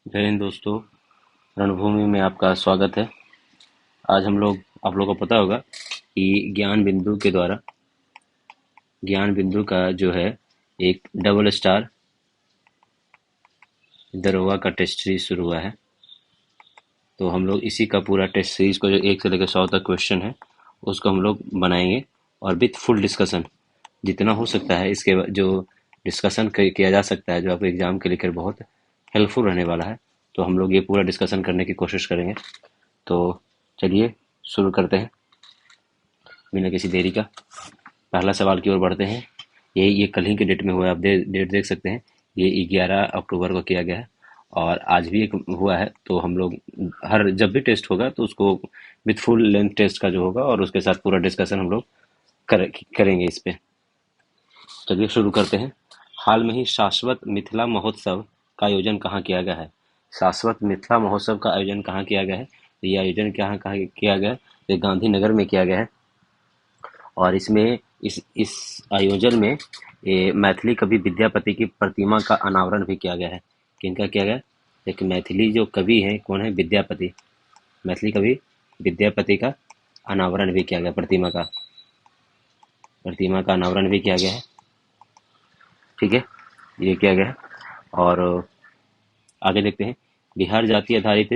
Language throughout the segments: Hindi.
जय हिंद दोस्तों। रणभूमि में आपका स्वागत है। आज हम लोग आप लोगों को पता होगा कि ज्ञान बिंदु का जो है एक डबल स्टार दरोगा का टेस्ट सीरीज शुरू हुआ है। तो हम लोग इसी का पूरा टेस्ट सीरीज को जो 1 से लेकर 100 तक क्वेश्चन है उसको हम लोग बनाएंगे और विथ फुल डिस्कशन जितना हो सकता है इसके जो डिस्कशन किया जा सकता है जो आपके एग्जाम के लेकर बहुत हेल्पफुल रहने वाला है। तो हम लोग ये पूरा डिस्कशन करने की कोशिश करेंगे। तो चलिए शुरू करते हैं बिना किसी देरी का। पहला सवाल की ओर बढ़ते हैं। ये कल ही के डेट में हुआ है, आप डेट देख सकते हैं। ये 11 अक्टूबर को किया गया है और आज भी एक हुआ है। तो हम लोग हर जब भी टेस्ट होगा तो उसको विथ फुल लेंथ टेस्ट का जो होगा और उसके साथ पूरा डिस्कशन हम लोग करेंगे इस पे। चलिए शुरू करते हैं। हाल में ही शाश्वत मिथिला महोत्सव का आयोजन कहाँ किया गया है? शाश्वत मिथिला महोत्सव का आयोजन कहाँ किया गया है? तो ये आयोजन कहाँ कहाँ किया गया है? ये गांधीनगर में किया गया है। और इसमें इस आयोजन में ये मैथिली कवि विद्यापति की प्रतिमा का अनावरण भी किया गया है। किनका किया गया? एक मैथिली जो कवि है कौन है? विद्यापति। मैथिली कवि विद्यापति का अनावरण भी किया गया। प्रतिमा का अनावरण भी किया गया है। ठीक है, ये किया गया है। और आगे देखते हैं। बिहार जाति आधारित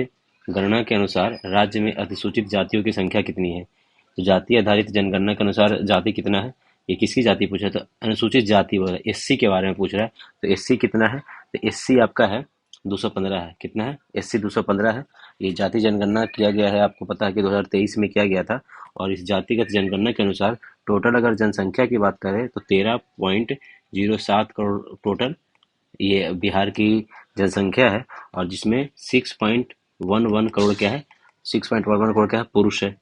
गणना के अनुसार राज्य में अधिसूचित जातियों की संख्या कितनी है? तो जाति आधारित जनगणना के अनुसार जाति कितना है? ये किसकी जाति पूछ रहा है? तो अनुसूचित जाति वगैरह एससी के बारे में पूछ रहा है। तो एससी कितना है? तो एससी आपका है 215 है। कितना है? एससी 215 है। ये जाति जनगणना किया गया है, आपको पता है कि 2023 में किया गया था। और इस जातिगत जनगणना के अनुसार टोटल अगर जनसंख्या की बात करें तो 13.07 करोड़ टोटल ये बिहार की जनसंख्या है। और जिसमें 6.11 करोड़ क्या है? 6.11 करोड़ क्या है? पुरुष है।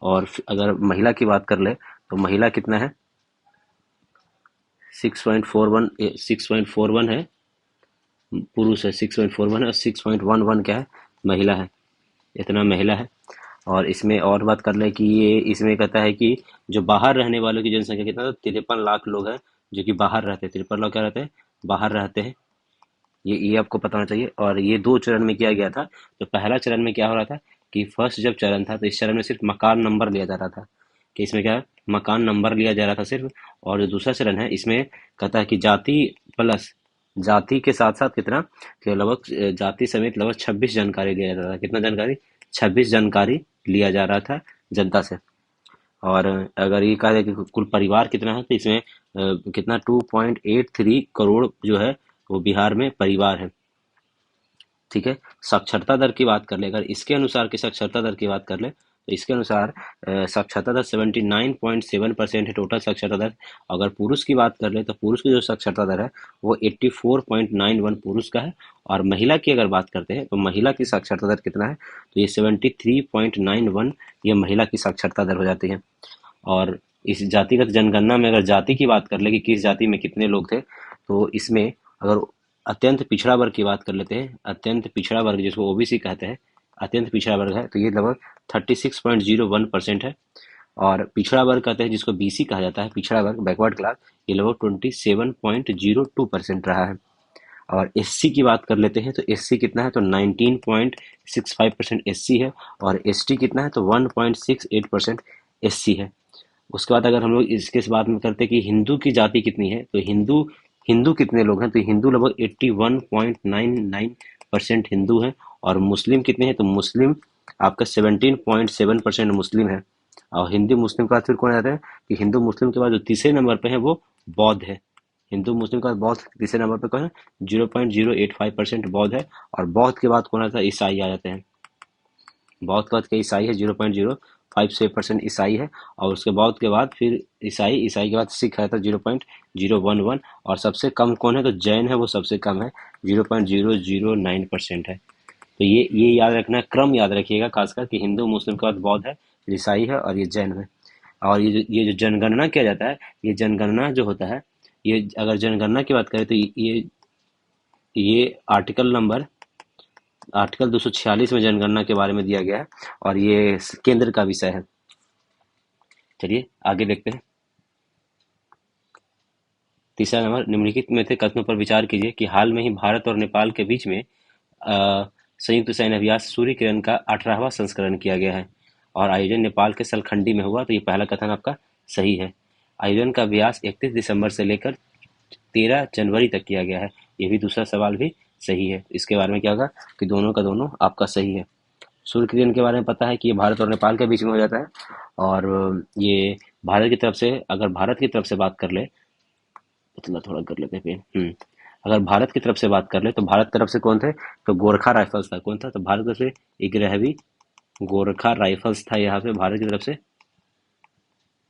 और अगर महिला की बात कर ले तो महिला कितना है? 6.41 है पुरुष है। 6.41 है और 6.11 क्या है? महिला है। इतना महिला है। और इसमें और बात कर ले कि ये इसमें कहता है कि जो बाहर रहने वालों की जनसंख्या कितना है? 53 लाख लोग हैं जो कि बाहर रहते हैं। 53 लाख क्या रहते हैं? बाहर रहते हैं। ये आपको पता होना चाहिए। और ये 2 चरण में किया गया था। तो पहला चरण में क्या हो रहा था कि फर्स्ट जब चरण था तो इस चरण में सिर्फ मकान नंबर लिया जा रहा था। कि इसमें क्या है? मकान नंबर लिया जा रहा था सिर्फ। और जो दूसरा चरण है इसमें कहता है कि जाति प्लस जाति के साथ साथ कितना कि लगभग जाति समेत लगभग 26 जानकारी लिया जा रहा था। कितना जानकारी? 26 जानकारी लिया जा रहा था जनता से। और अगर ये कहा जाए कि कुल परिवार कितना है तो इसमें कितना 2.83 करोड़ जो है वो बिहार में परिवार है। ठीक है। साक्षरता दर की बात कर ले, अगर इसके अनुसार की साक्षरता दर की बात कर ले तो इसके अनुसार साक्षरता दर 79.7% है टोटल साक्षरता दर। अगर पुरुष की बात कर ले तो पुरुष की जो साक्षरता दर है वो 84.91 पुरुष का है। और महिला की अगर बात करते हैं तो महिला की साक्षरता दर कितना है? तो ये 73.91 ये महिला की साक्षरता दर हो जाती है। और इस जातिगत जनगणना में अगर जाति की बात कर ले कि किस जाति में कितने लोग थे तो इसमें अगर अत्यंत पिछड़ा वर्ग की बात कर लेते हैं, अत्यंत पिछड़ा वर्ग जिसको ओबीसी कहते हैं, अत्यंत पिछड़ा वर्ग है तो ये लगभग 36.01% है। और पिछड़ा वर्ग कहते हैं जिसको बीसी कहा जाता है, पिछड़ा वर्ग बैकवर्ड क्लास, ये लगभग 27.02% रहा है। और एससी की बात कर लेते हैं तो एससी कितना है? तो 19.65% एससी है। और एसटी कितना है? तो 1.68% एससी है। उसके बाद अगर हम लोग इसके इस बात में करते हैं कि हिंदू की जाति कितनी है तो हिंदू हिंदू कितने लोग हैं? तो हिंदू लगभग 81.99% हिंदू हैं। और मुस्लिम कितने हैं? तो मुस्लिम आपका 17.7% मुस्लिम है। और हिंदू मुस्लिम के बाद फिर कौन आता है कि हिंदू मुस्लिम के बाद जो तीसरे नंबर पे है वो बौद्ध है। हिंदू मुस्लिम का बौद्ध तीसरे नंबर पे कौन है? 0.085% बौद्ध है। और बौद्ध के बाद कौन आता है? ईसाई आ जाते हैं। बौद्ध के बाद क्या ईसाई है? 0.056% ईसाई है। और उसके बौद्ध के बाद फिर ईसाई के बाद सिख है तो 0.011। और सबसे कम कौन है? तो जैन है, वो सबसे कम है, 0.009% है। तो ये याद रखना, क्रम याद रखिएगा खासकर कि हिंदू मुस्लिम के बाद बौद्ध है, ईसाई है और ये जैन है। और ये जो जनगणना किया जाता है, ये जनगणना जो होता है, ये अगर जनगणना की बात करें तो ये आर्टिकल 246 में जनगणना के बारे में दिया गया है। और ये केंद्र का विषय है। चलिए आगे देखते हैं। तीसरा नंबर, निम्नलिखित में से कथनों पर विचार कीजिए कि हाल में ही भारत और नेपाल के बीच में संयुक्त सैन्य अभ्यास सूर्य किरण का 18वां संस्करण किया गया है और आयोजन नेपाल के सलखंडी में हुआ। तो ये पहला कथन आपका सही है। आयोजन का अभ्यास 31 दिसंबर से लेकर 13 जनवरी तक किया गया है। ये भी दूसरा सवाल भी सही है। इसके बारे में क्या होगा कि दोनों का दोनों आपका सही है। सूर्य किरण के बारे में पता है कि ये भारत और नेपाल के बीच में हो जाता है और ये भारत की तरफ से, अगर भारत की तरफ से बात कर ले, पतला थोड़ा कर लेते हैं पेन। अगर भारत की तरफ से बात कर ले तो भारत की तरफ से कौन थे, तो गोरखा राइफल्स था। कौन था, तो भारत की तरफ से एक रहवी गोरखा राइफल्स था, यहाँ पे भारत की तरफ से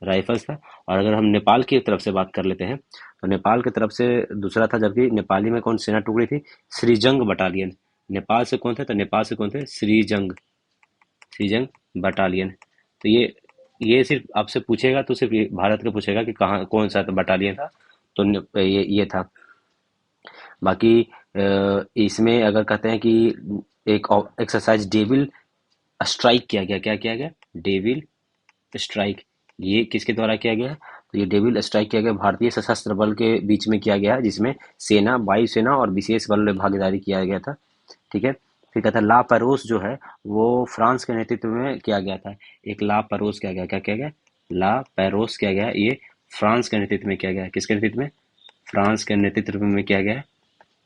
राइफल्स था। और अगर हम नेपाल की तरफ से बात कर लेते हैं तो नेपाल की तरफ से दूसरा था, जबकि नेपाली में कौन सेना टुकड़ी थी, श्रीजंग बटालियन। नेपाल से कौन थे, तो नेपाल से कौन थे, श्रीजंग, श्रीजंग बटालियन। तो ये सिर्फ आपसे पूछेगा तो सिर्फ भारत का पूछेगा कि कहाँ कौन सा बटालियन था, तो ये था। बाकी इसमें अगर कहते हैं कि एक एक्सरसाइज डेविल स्ट्राइक किया गया, क्या किया गया, डेविल स्ट्राइक, ये किसके द्वारा किया गया है, तो ये डेविल स्ट्राइक किया गया भारतीय सशस्त्र बल के बीच में किया गया है, जिसमें सेना, वायुसेना और विशेष बल में भागीदारी किया गया था। ठीक है। फिर कहता है ला पेरोस जो है वो फ्रांस के नेतृत्व में किया गया था। एक ला पेरोस किया गया, क्या किया गया, ला पेरोस किया गया, ये फ्रांस के नेतृत्व में किया गया है। किसके नेतृत्व में, फ्रांस के नेतृत्व में किया गया है।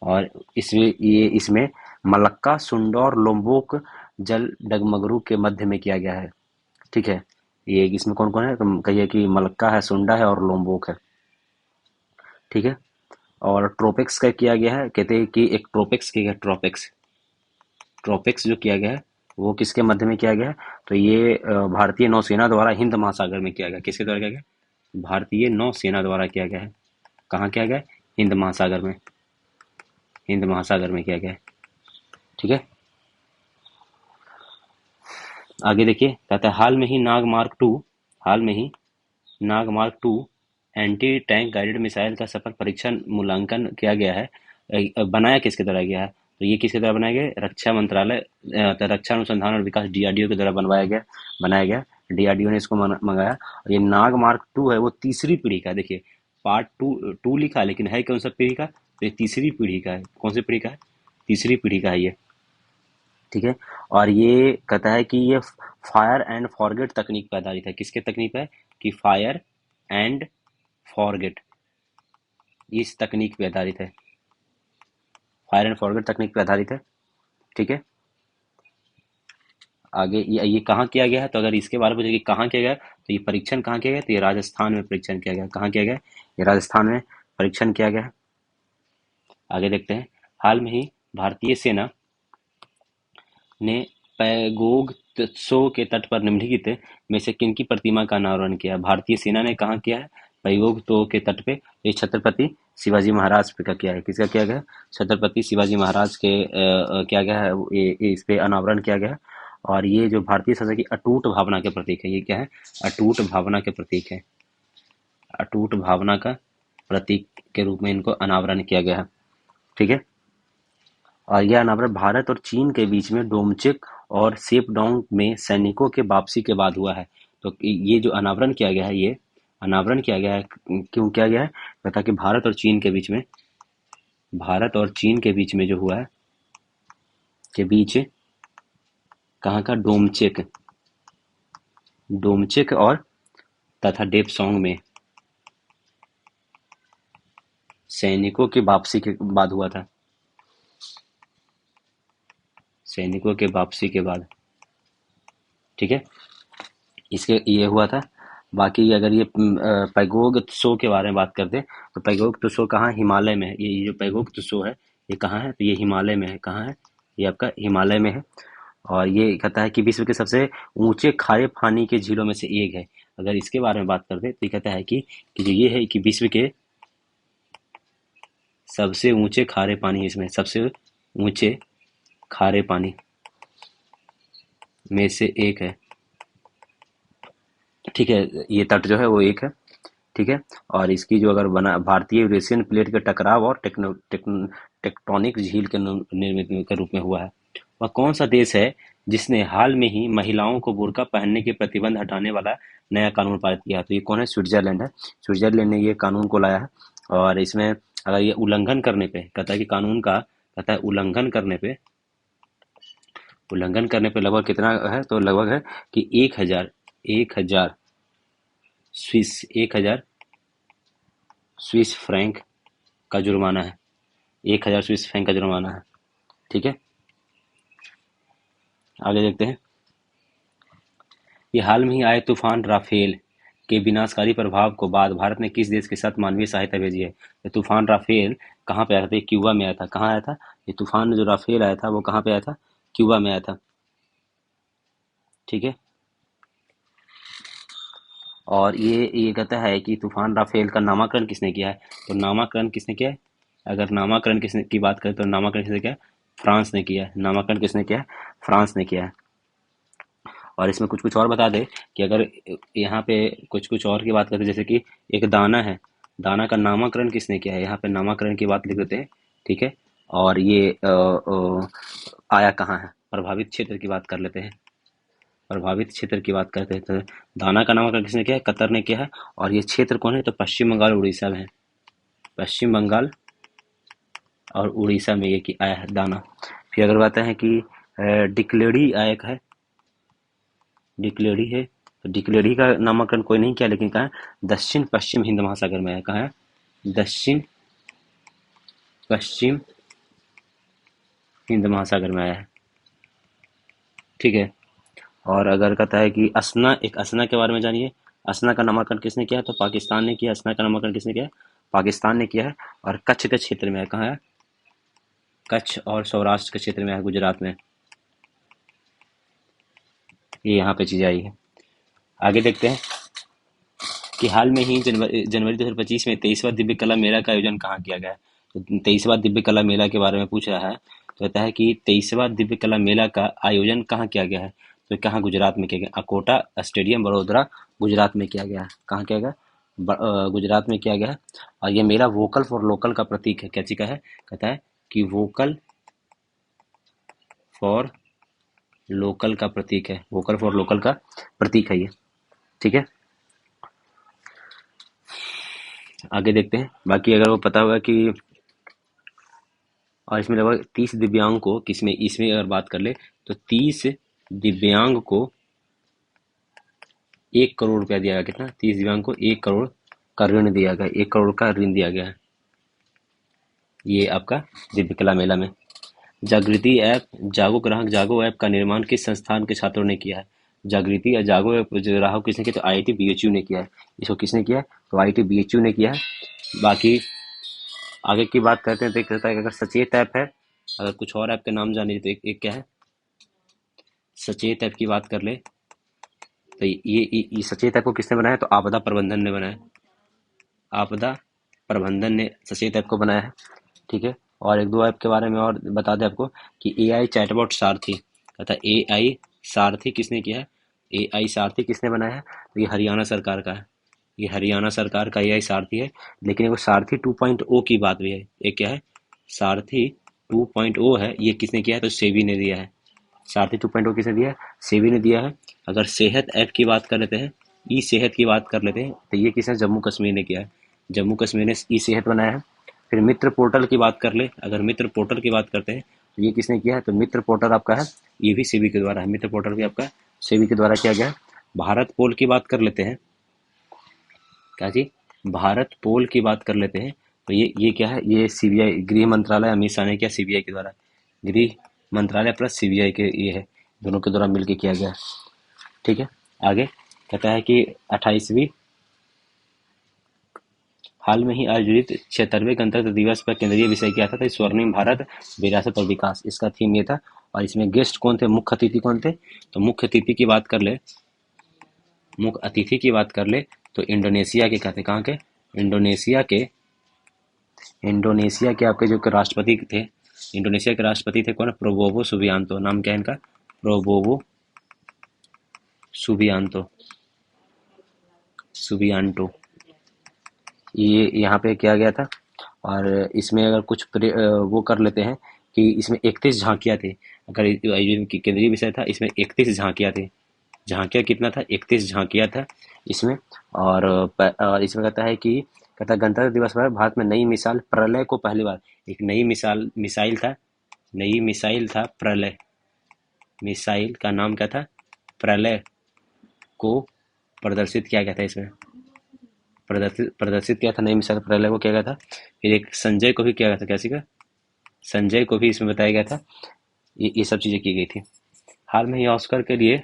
और इसमें मलक्का, सुंडा और लोम्बोक जल डगमगरू के मध्य में किया गया है। ठीक है। ये इसमें कौन कौन है, तो कहिए कि मलक्का है, सुंडा है और लोम्बोक है। ठीक है। और ट्रोपिक्स का किया गया है, कहते हैं कि एक ट्रोपिक्स किया गया, ट्रोपिक्स, ट्रोपिक्स जो किया गया है वो किसके मध्य में किया गया है, तो ये भारतीय नौसेना द्वारा हिंद महासागर में किया गया। किसके द्वारा किया गया, भारतीय नौसेना द्वारा किया गया है। कहाँ किया गया, हिंद महासागर में, हिंद महासागर में किया गया है। ठीक है। आगे देखिए, कहता है हाल में ही Nag mark two anti tank guided missile का सफल परीक्षण मूल्यांकन किया गया है। बनाया किसके द्वारा गया है, तो ये किसके द्वारा बनाया गया, रक्षा मंत्रालय, रक्षा अनुसंधान और विकास, डीआरडीओ के द्वारा बनाया गया। डीआरडीओ ने इसको मंगाया। और ये नाग मार्क टू है वो तीसरी पीढ़ी का, देखिए पार्ट टू लिखा है, लेकिन है कौन सा पीढ़ी का, तो ये तीसरी पीढ़ी का है। कौन सी पीढ़ी का है, तीसरी पीढ़ी का है ये। ठीक है। और ये कहता है कि ये फायर एंड फॉरगेट तकनीक पे आधारित है। किसके तकनीक पे है, कि फायर एंड फॉरगेट, इस तकनीक पे आधारित है, फायर एंड फॉरगेट तकनीक पे आधारित है। ठीक है। आगे ये कहाँ किया गया है, तो अगर इसके बारे में पूछे कि कहाँ किया गया, तो ये परीक्षण कहाँ किया गया, तो ये राजस्थान में परीक्षण किया गया। कहाँ किया गया, ये राजस्थान में परीक्षण किया गया है। आगे देखते हैं, हाल में ही भारतीय सेना ने पैगोंग त्सो के तट पर निम्नलिखित में से किनकी प्रतिमा का अनावरण किया। भारतीय सेना ने कहाँ किया है, पैगोंग त्सो के तट पे, ये छत्रपति शिवाजी महाराज पे का किया है। किसका किया गया, छत्रपति शिवाजी महाराज के किया गया है, इस पे अनावरण किया गया है। और ये जो भारतीय संसद की अटूट भावना के प्रतीक है, ये क्या है, अटूट भावना के प्रतीक है, अटूट भावना का प्रतीक के रूप में इनको अनावरण किया गया है। ठीक है। और यह अनावरण भारत और चीन के बीच में डोमचुक और सेपडोंग में सैनिकों के वापसी के बाद हुआ है। तो ये जो अनावरण किया गया है, ये अनावरण किया गया है, क्यों किया गया है, ताकि भारत और चीन के बीच में, भारत और चीन के बीच में जो हुआ है, के बीच कहाँ का, डोमचुक, डोमचुक और तथा डेपसोंग में सैनिकों की वापसी के बाद हुआ था, सैनिकों के वापसी के बाद। ठीक है। इसके ये हुआ था। बाकी अगर ये पैगोंग त्सो के बारे में बात करते हैं तो पैगोंग त्सो कहाँ, हिमालय में है। ये जो पैगोंग त्सो है ये कहाँ है, तो ये हिमालय में है। कहाँ है, ये आपका हिमालय में है। और ये कहता है कि विश्व के सबसे ऊंचे खारे पानी के झीलों में से एक है। अगर इसके बारे में बात करते हैं तो ये कहता है कि जो ये है कि विश्व के सबसे ऊंचे खारे पानी, इसमें सबसे ऊंचे खारे पानी में से एक है। ठीक है। ये तट जो है वो एक है। ठीक है। और इसकी जो अगर बना भारतीय यूरेशियन प्लेट के टकराव और टेक्टोनिक झील के निर्मित के रूप में हुआ है। वह कौन सा देश है जिसने हाल में ही महिलाओं को बुर्का पहनने के प्रतिबंध हटाने वाला नया कानून पारित किया, तो ये कौन है, स्विट्जरलैंड है। स्विट्जरलैंड ने ये कानून को लाया है। और इसमें अगर ये उल्लंघन करने पे कहता है कि कानून का, कहता है उल्लंघन करने पे, उल्लंघन करने पे लगभग कितना है, तो लगभग है कि 1000 स्विस फ्रैंक का जुर्माना है। 1000 स्विस फ्रैंक का जुर्माना है। ठीक है, आगे देखते हैं। ये हाल में ही आए तूफान राफेल के विनाशकारी प्रभाव को बाद भारत ने किस देश के साथ मानवीय सहायता भेजी है? ये तूफान राफेल कहाँ पे आया था? ये क्यूबा में आया था। कहाँ आया था ये तूफान? जो राफेल आया था वो कहाँ पे आया था? क्यूबा में आया था। ठीक है, और ये कहता है कि तूफान राफेल का नामकरण किसने किया है? तो नामकरण किसने किया है? अगर नामकरण किसने की बात करें तो नामकरण किसने किया है? फ्रांस ने किया है। नामकरण किसने किया है? फ्रांस ने किया है। और इसमें कुछ कुछ और बता दे कि अगर यहाँ पे कुछ कुछ और की बात करते हैं, जैसे कि एक दाना है, दाना का नामकरण किसने किया है? यहाँ पे नामकरण की बात लिख देते हैं। ठीक है, और ये आया कहाँ है? प्रभावित क्षेत्र की बात कर लेते हैं। प्रभावित क्षेत्र की बात करते हैं तो दाना का नामकरण किसने किया है? कतर ने किया है। और ये क्षेत्र कौन है? तो पश्चिम बंगाल उड़ीसा में है। पश्चिम बंगाल और उड़ीसा में ये कि आया है दाना। फिर अगर बात है कि डिक्लेडी आया है, डिक्लेडी है, तो डिक्लेडी का नामकरण कोई नहीं किया, लेकिन कहा है दक्षिण पश्चिम हिंद महासागर में है। कहा है? दक्षिण पश्चिम हिंद महासागर में आया है। ठीक है, और अगर कहता है कि असना, एक असना के बारे में जानिए। असना का नामकरण किसने किया है? तो पाकिस्तान ने किया। असना का नामकरण किसने किया है? पाकिस्तान ने किया है। और कच्छ के क्षेत्र में है। कहाँ है? कच्छ और सौराष्ट्र के क्षेत्र में है, गुजरात में। ये यहाँ पे चीजें आई है। आगे देखते हैं कि हाल में ही जनवरी 2025 में 23वां दिव्य कला मेला का आयोजन कहाँ किया गया है? तो 23वां दिव्य कला मेला के बारे में पूछ रहा है। तो कहता है कि 23वां दिव्य कला मेला का आयोजन कहाँ किया गया है? तो कहाँ? गुजरात में किया गया। अकोटा स्टेडियम, बड़ोदरा, गुजरात में किया गया है। कहाँ किया गया? गुजरात में किया गया है। और ये मेला वोकल फॉर लोकल का प्रतीक है। क्या चीज का है? कहता है कि वोकल फॉर लोकल का प्रतीक है। वोकल फॉर लोकल का प्रतीक है ये। ठीक है, आगे देखते हैं। बाकी अगर वो पता होगा कि, और इसमें लगभग 30 दिव्यांग को किसमें, इसमें अगर बात कर ले तो 30 दिव्यांग को 1 करोड़ रुपया दिया गया। कितना? 30 दिव्यांग को 1 करोड़ का ऋण दिया गया। 1 करोड़ का ऋण दिया गया है ये आपका दिव्य कला मेला में। जागृति ऐप, जागो ग्राहक जागो ऐप का निर्माण किस संस्थान के छात्रों ने किया है? जागृति या जागो ऐप जो ग्राहक किसने किया? तो आईआईटी बीएचयू ने किया है। इसको किसने किया है? तो आईआईटी बीएचयू ने किया है। बाकी आगे की बात करते हैं तो एक कहता है कि अगर सचेत ऐप है, अगर कुछ और ऐप के नाम जाने तो एक क्या है? सचेत ऐप की बात कर ले तो ये सचेत ऐप को किसने बनाया? तो आपदा प्रबंधन ने बनाया। आपदा प्रबंधन ने सचेत ऐप को बनाया है। ठीक है, और एक दो ऐप के बारे में और बता दें आपको कि एआई चैटबॉट सारथी, कहता है एआई सारथी किसने किया है? एआई सारथी किसने बनाया है? तो ये हरियाणा सरकार का है। ये हरियाणा सरकार का एआई सारथी है। लेकिन वो सारथी 2.0 की बात भी है। ये क्या है? सारथी 2.0 है। ये किसने किया है? तो सेबी ने दिया है। सारथी 2.0 किसने दिया है? सेबी ने दिया है। अगर सेहत ऐप की बात कर लेते हैं, ई सेहत की बात कर लेते हैं, तो ये किसने? जम्मू कश्मीर ने किया है। जम्मू कश्मीर ने ई सेहत बनाया है। फिर मित्र पोर्टल की बात कर ले, अगर मित्र पोर्टल की बात करते हैं तो ये किसने किया है? तो मित्र पोर्टल आपका है, ये भी सेबी के द्वारा है। मित्र पोर्टल भी आपका सेबी के द्वारा किया गया है। भारत पोल की बात कर लेते हैं। क्या जी? भारत पोल की बात कर लेते हैं तो ये क्या है? ये सीबीआई, गृह मंत्रालय, अमित शाह ने किया सीबीआई के द्वारा। गृह मंत्रालय प्लस सीबीआई के ये है, दोनों के द्वारा मिलकर किया गया। ठीक है, आगे कहता है कि 28वीं हाल में ही आयोजित 76वें गणतंत्र दिवस पर केंद्रीय विषय क्या था? तो स्वर्णिम भारत, विरासत और विकास, इसका थीम ये था। और इसमें गेस्ट कौन थे? मुख्य अतिथि कौन थे? तो मुख्य अतिथि की बात कर ले, मुख्य अतिथि की बात कर ले तो इंडोनेशिया के कहते, कहाँ के? इंडोनेशिया के आपके जो राष्ट्रपति थे, इंडोनेशिया के राष्ट्रपति थे कौन? Prabowo Subianto. नाम क्या है इनका? Prabowo Subianto, Subianto. ये यहाँ पे किया गया था। और इसमें अगर कुछ वो कर लेते हैं कि इसमें 31 झांकियाँ थी। अगर आयोजन की केंद्रीय विषय था, इसमें 31 झांकियाँ थी। झांकियाँ कितना था? 31 झांकियाँ था इसमें। और इसमें कहता है कि, कहता है गणतंत्र दिवस पर भारत में नई मिसाइल प्रलय को पहली बार, एक नई मिसाइल था, नई मिसाइल था प्रलय। मिसाइल का नाम क्या था? प्रलय को प्रदर्शित किया गया था इसमें, प्रदर्शित प्रदर्शित किया था, नहीं मिसाइल प्रलय को किया गया था। फिर एक संजय को भी किया गया था, कैसे का संजय को भी इसमें बताया गया था। ये सब चीज़ें की गई थी। हाल में ही ऑस्कर के लिए,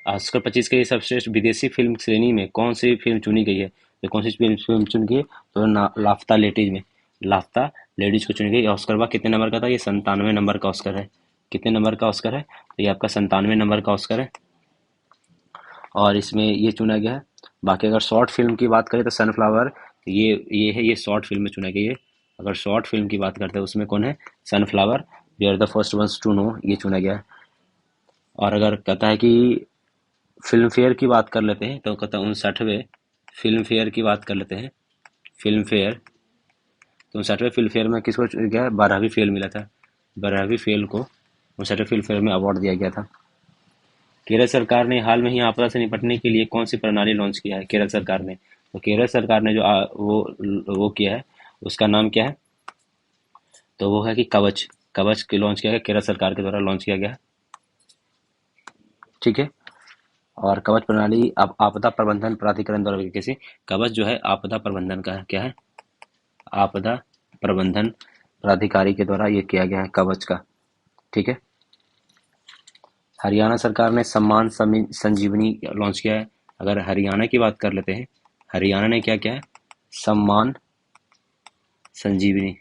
ऑस्कर 25 के लिए सर्वश्रेष्ठ विदेशी फिल्म श्रेणी में कौन सी फिल्म चुनी गई है? तो कौन सी फिल्म चुनी गई है? तो लाफ्ता लेडीज में, लाफ्ता लेडीज को चुनी गई। ऑस्कर बा कितने नंबर का था? ये 97 नंबर का ऑस्कर है। कितने नंबर का ऑस्कर है? तो ये आपका 97 नंबर का ऑस्कर है, और इसमें ये चुना गया है। बाकी अगर शॉर्ट फिल्म की बात करें तो सनफ्लावर, ये है, ये शॉर्ट फिल्म में चुना गया है। अगर शॉर्ट फिल्म की बात करते हैं उसमें कौन है? Sunflower, we are the first ones to know, ये चुना गया है। और अगर कहता है कि फिल्म फेयर की बात कर लेते हैं तो कहता है 59वें फिल्म फेयर की बात कर लेते हैं। फिल्म फेयर, तो 59वें फिल्म फेयर में किसको चुना गया है? 12वीं फेल मिला था। 12वीं फेल को 59वें फिल्म फेयर में अवार्ड दिया गया था। केरल सरकार ने हाल में ही आपदा से निपटने के लिए कौन सी प्रणाली लॉन्च किया है? केरल सरकार ने, तो केरल सरकार ने जो वो किया है उसका नाम क्या है? तो वो है कि कवच, कवच के लॉन्च किया गया, केरल सरकार के द्वारा लॉन्च किया गया। ठीक है। और कवच प्रणाली आपदा प्रबंधन प्राधिकरण द्वारा कैसे, कवच जो है आपदा प्रबंधन का है, क्या है? आपदा प्रबंधन प्राधिकारी के द्वारा ये किया गया है कवच का। ठीक है। हरियाणा सरकार ने सम्मान संजीवनी लॉन्च किया है। अगर हरियाणा की बात कर लेते हैं, हरियाणा ने क्या किया है? सम्मान संजीवनी,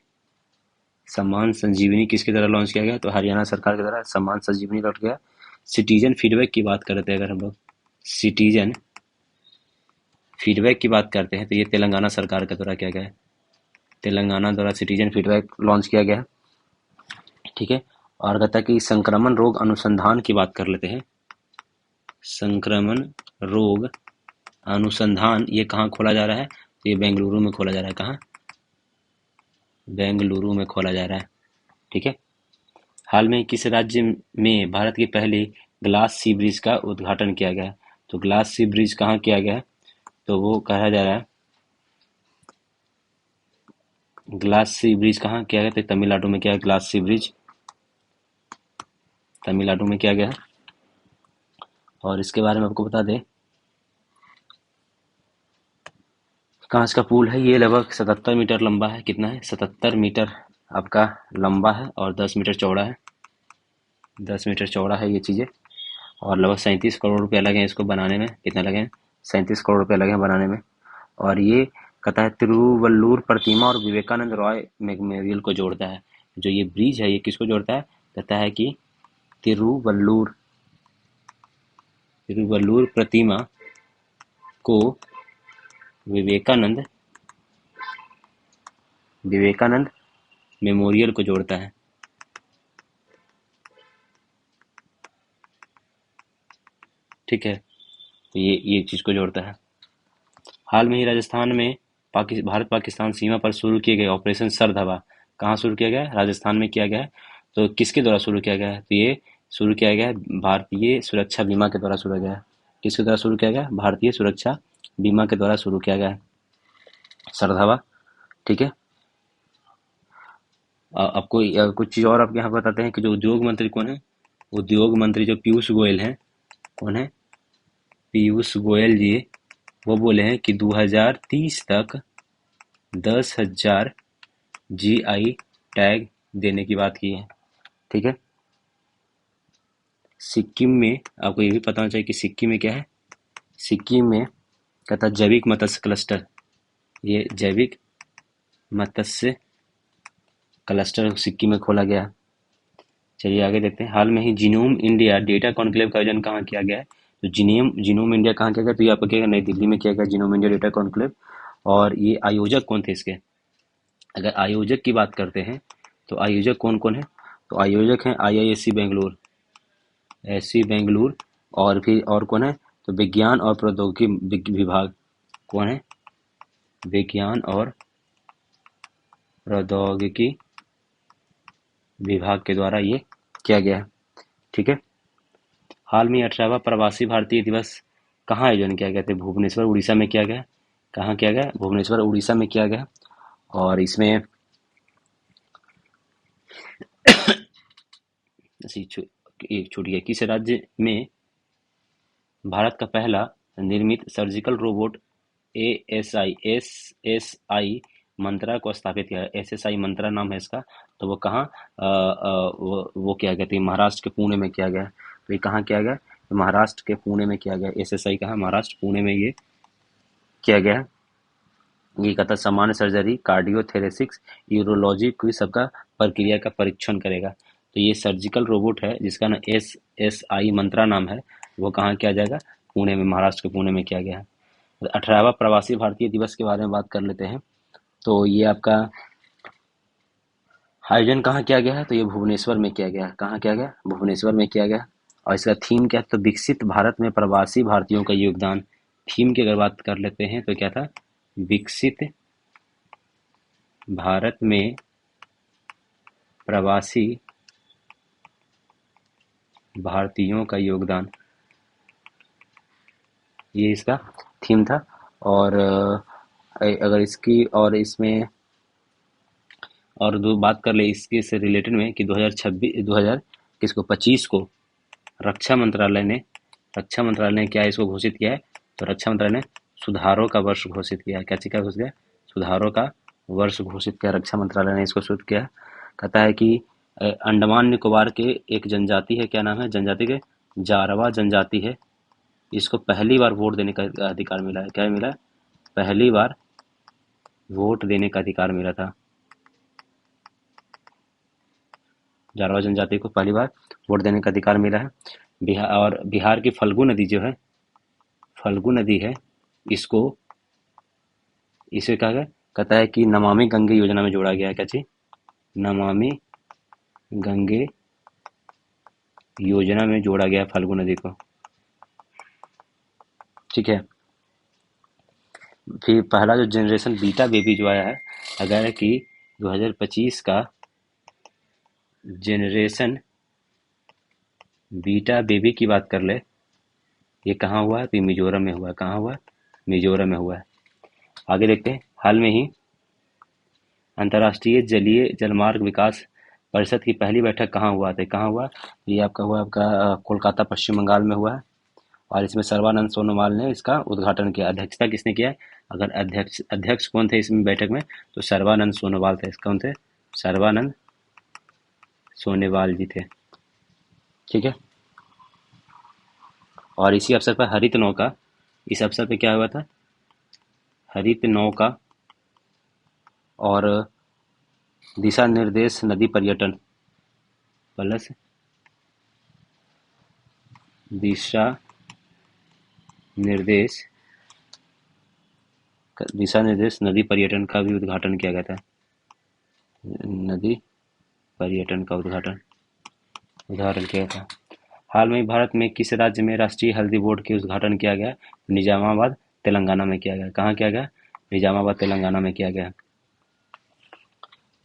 सम्मान संजीवनी किसके द्वारा लॉन्च किया गया? तो हरियाणा सरकार के द्वारा सम्मान संजीवनी लॉन्च किया। सिटीजन फीडबैक की बात करते हैं अगर हम लोग, सिटीजन फीडबैक की बात करते हैं तो ये तेलंगाना सरकार के द्वारा किया गया है। तेलंगाना द्वारा सिटीजन फीडबैक लॉन्च किया गया है। ठीक है। और कहता है कि संक्रमण रोग अनुसंधान की बात कर लेते हैं। संक्रमण रोग अनुसंधान ये कहाँ खोला जा रहा है? तो ये बेंगलुरु में खोला जा रहा है। कहाँ? बेंगलुरु में खोला जा रहा है। ठीक है। हाल में किस राज्य में भारत की पहली ग्लास सी ब्रिज का उद्घाटन किया गया? तो ग्लास सी ब्रिज कहाँ किया गया है? तो वो कहा जा रहा है, ग्लास सी ब्रिज कहाँ किया गया? तो तमिलनाडु में किया है ग्लास सी ब्रिज, तमिलनाडु में किया गया है। और इसके बारे में आपको बता दें, कांच का पुल है, ये लगभग 77 मीटर लंबा है। कितना है? 77 मीटर आपका लंबा है और 10 मीटर चौड़ा है। 10 मीटर चौड़ा है ये चीज़ें। और लगभग 37 करोड़ रुपया लगे हैं इसको बनाने में। कितना लगे हैं? 37 करोड़ रुपया लगे हैं बनाने में। और ये कहता है तिरुवल्लुर प्रतिमा और विवेकानंद रॉय मेमोरियल को जोड़ता है। जो ये ब्रिज है ये किसको जोड़ता है? कहता है कि तिरुवल्लुर, तिरुवल्लुर प्रतिमा को विवेकानंद, विवेकानंद मेमोरियल को जोड़ता है। ठीक है। तो ये चीज़ को जोड़ता है। हाल में ही राजस्थान में भारत पाकिस्तान सीमा पर शुरू किए गए ऑपरेशन सरधवा कहाँ शुरू किया गया है? राजस्थान में किया गया है। तो किसके द्वारा शुरू किया गया है? तो ये शुरू किया गया है भारतीय सुरक्षा बीमा के द्वारा शुरू किया गया है। किसके द्वारा शुरू किया गया? भारतीय सुरक्षा बीमा के द्वारा शुरू किया गया है सरधवा। ठीक है। आपको कुछ चीज़ और आपके यहाँ बताते हैं कि जो उद्योग मंत्री कौन है? उद्योग मंत्री जो पीयूष गोयल हैं, कौन है? पीयूष गोयल जी, वो बोले हैं कि 2030 तक 10,000 जीआई टैग देने की बात की है। ठीक है। सिक्किम में आपको ये भी पता होना चाहिए कि सिक्किम में क्या है? सिक्किम में कहता है जैविक मत्स्य क्लस्टर, ये जैविक मत्स्य क्लस्टर सिक्किम में खोला गया है। चलिए आगे देखते हैं। हाल में ही जीनोम इंडिया डेटा कॉन्क्लेव का आयोजन कहाँ किया गया है? तो जीनोम इंडिया कहाँ किया गया? तो ये आपको क्या नई दिल्ली में किया गया जीनोम इंडिया डेटा कॉन्क्लेव। और ये आयोजक कौन थे इसके? अगर आयोजक की बात करते हैं तो आयोजक कौन कौन है? तो आयोजक हैं IISc बेंगलुरु, एससी बेंगलुरु। और फिर और कौन है? तो विज्ञान और प्रौद्योगिकी विभाग, कौन है? विज्ञान और प्रौद्योगिकी विभाग के द्वारा ये किया गया है। ठीक है। हाल में 18वां प्रवासी भारतीय दिवस कहाँ आयोजन किया गया था? भुवनेश्वर उड़ीसा में किया गया। कहाँ किया गया? भुवनेश्वर उड़ीसा में किया गया। और इसमें एक छूट गया। किस राज्य में भारत का पहला निर्मित सर्जिकल रोबोट एएसआई मंत्रा को स्थापित किया है? एसएसआई मंत्रा नाम है इसका। तो वो कहाँ वो किया गया था? महाराष्ट्र के पुणे में किया गया। तो ये कहाँ किया गया? महाराष्ट्र के पुणे में किया गया। एसएसआई कहाँ? महाराष्ट्र पुणे में ये किया गया। ये कहता है सामान्य सर्जरी, कार्डियोथेरेसिक्स, यूरोलॉजी की सबका प्रक्रिया का परीक्षण करेगा। तो ये सर्जिकल रोबोट है जिसका ना एसएसआई मंत्रा नाम है। वो कहाँ किया जाएगा? पुणे में, महाराष्ट्र के पुणे में किया गया है। 18वां प्रवासी भारतीय दिवस के बारे में बात कर लेते हैं। तो ये आपका आयोजन कहाँ किया गया है? तो ये भुवनेश्वर में किया गया है। कहाँ किया गया? भुवनेश्वर में किया गया। और इसका थीम क्या है? तो विकसित भारत में प्रवासी भारतीयों का योगदान। थीम की अगर बात कर लेते हैं तो क्या था? विकसित भारत में प्रवासी भारतीयों का योगदान, ये इसका थीम था। और अगर इसकी और इसमें और दो बात कर ले इसके से रिलेटेड में कि 2025 को रक्षा मंत्रालय ने क्या इसको घोषित किया है? तो रक्षा मंत्रालय ने सुधारों का वर्ष घोषित किया है। क्या चीज का घोषित किया? सुधारों का वर्ष घोषित किया रक्षा मंत्रालय ने इसको सूचित किया। कहता है कि अंडमान निकोबार के एक जनजाति है, क्या नाम है जनजाति के? जारवा जनजाति है। इसको पहली बार वोट देने का अधिकार मिला है। क्या मिला है? पहली बार वोट देने का अधिकार मिला था। जारवा जनजाति को पहली बार वोट देने का अधिकार मिला है। बिहार की फल्गु नदी जो है, फल्गु नदी है, इसे क्या है? कहता है कि नमामि गंगे योजना में जोड़ा गया है। क्या चीज? नमामि गंगे योजना में जोड़ा गया फल्गु नदी को। ठीक है। फिर पहला जो जनरेशन बीटा बेबी जो आया है, अगर है कि 2025 का जनरेशन बीटा बेबी की बात कर ले, ये कहाँ हुआ है? तो मिजोरम में हुआ है। कहाँ हुआ है? मिजोरम में हुआ है। आगे देखते हैं। हाल में ही अंतर्राष्ट्रीय जलीय जलमार्ग विकास परिषद की पहली बैठक कहाँ हुआ था? कहाँ हुआ? ये आपका हुआ कोलकाता पश्चिम बंगाल में हुआ है। और इसमें सर्बानंद सोनोवाल ने इसका उद्घाटन किया। अध्यक्षता किसने किया है? अगर अध्यक्ष कौन थे इसमें बैठक में? तो सर्बानंद सोनोवाल थे। कौन थे? सर्बानंद सोनोवाल जी थे। ठीक है। और इसी अवसर पर हरित नौका, इस अवसर पर क्या हुआ था? हरित नौका और दिशा निर्देश नदी पर्यटन प्लस दिशा निर्देश नदी पर्यटन का भी उद्घाटन किया गया था। नदी पर्यटन का उद्घाटन किया था। हाल में भारत में किस राज्य में राष्ट्रीय हल्दी बोर्ड के उद्घाटन किया गया? निजामाबाद तेलंगाना में किया गया। कहाँ किया गया? निजामाबाद तेलंगाना में किया गया।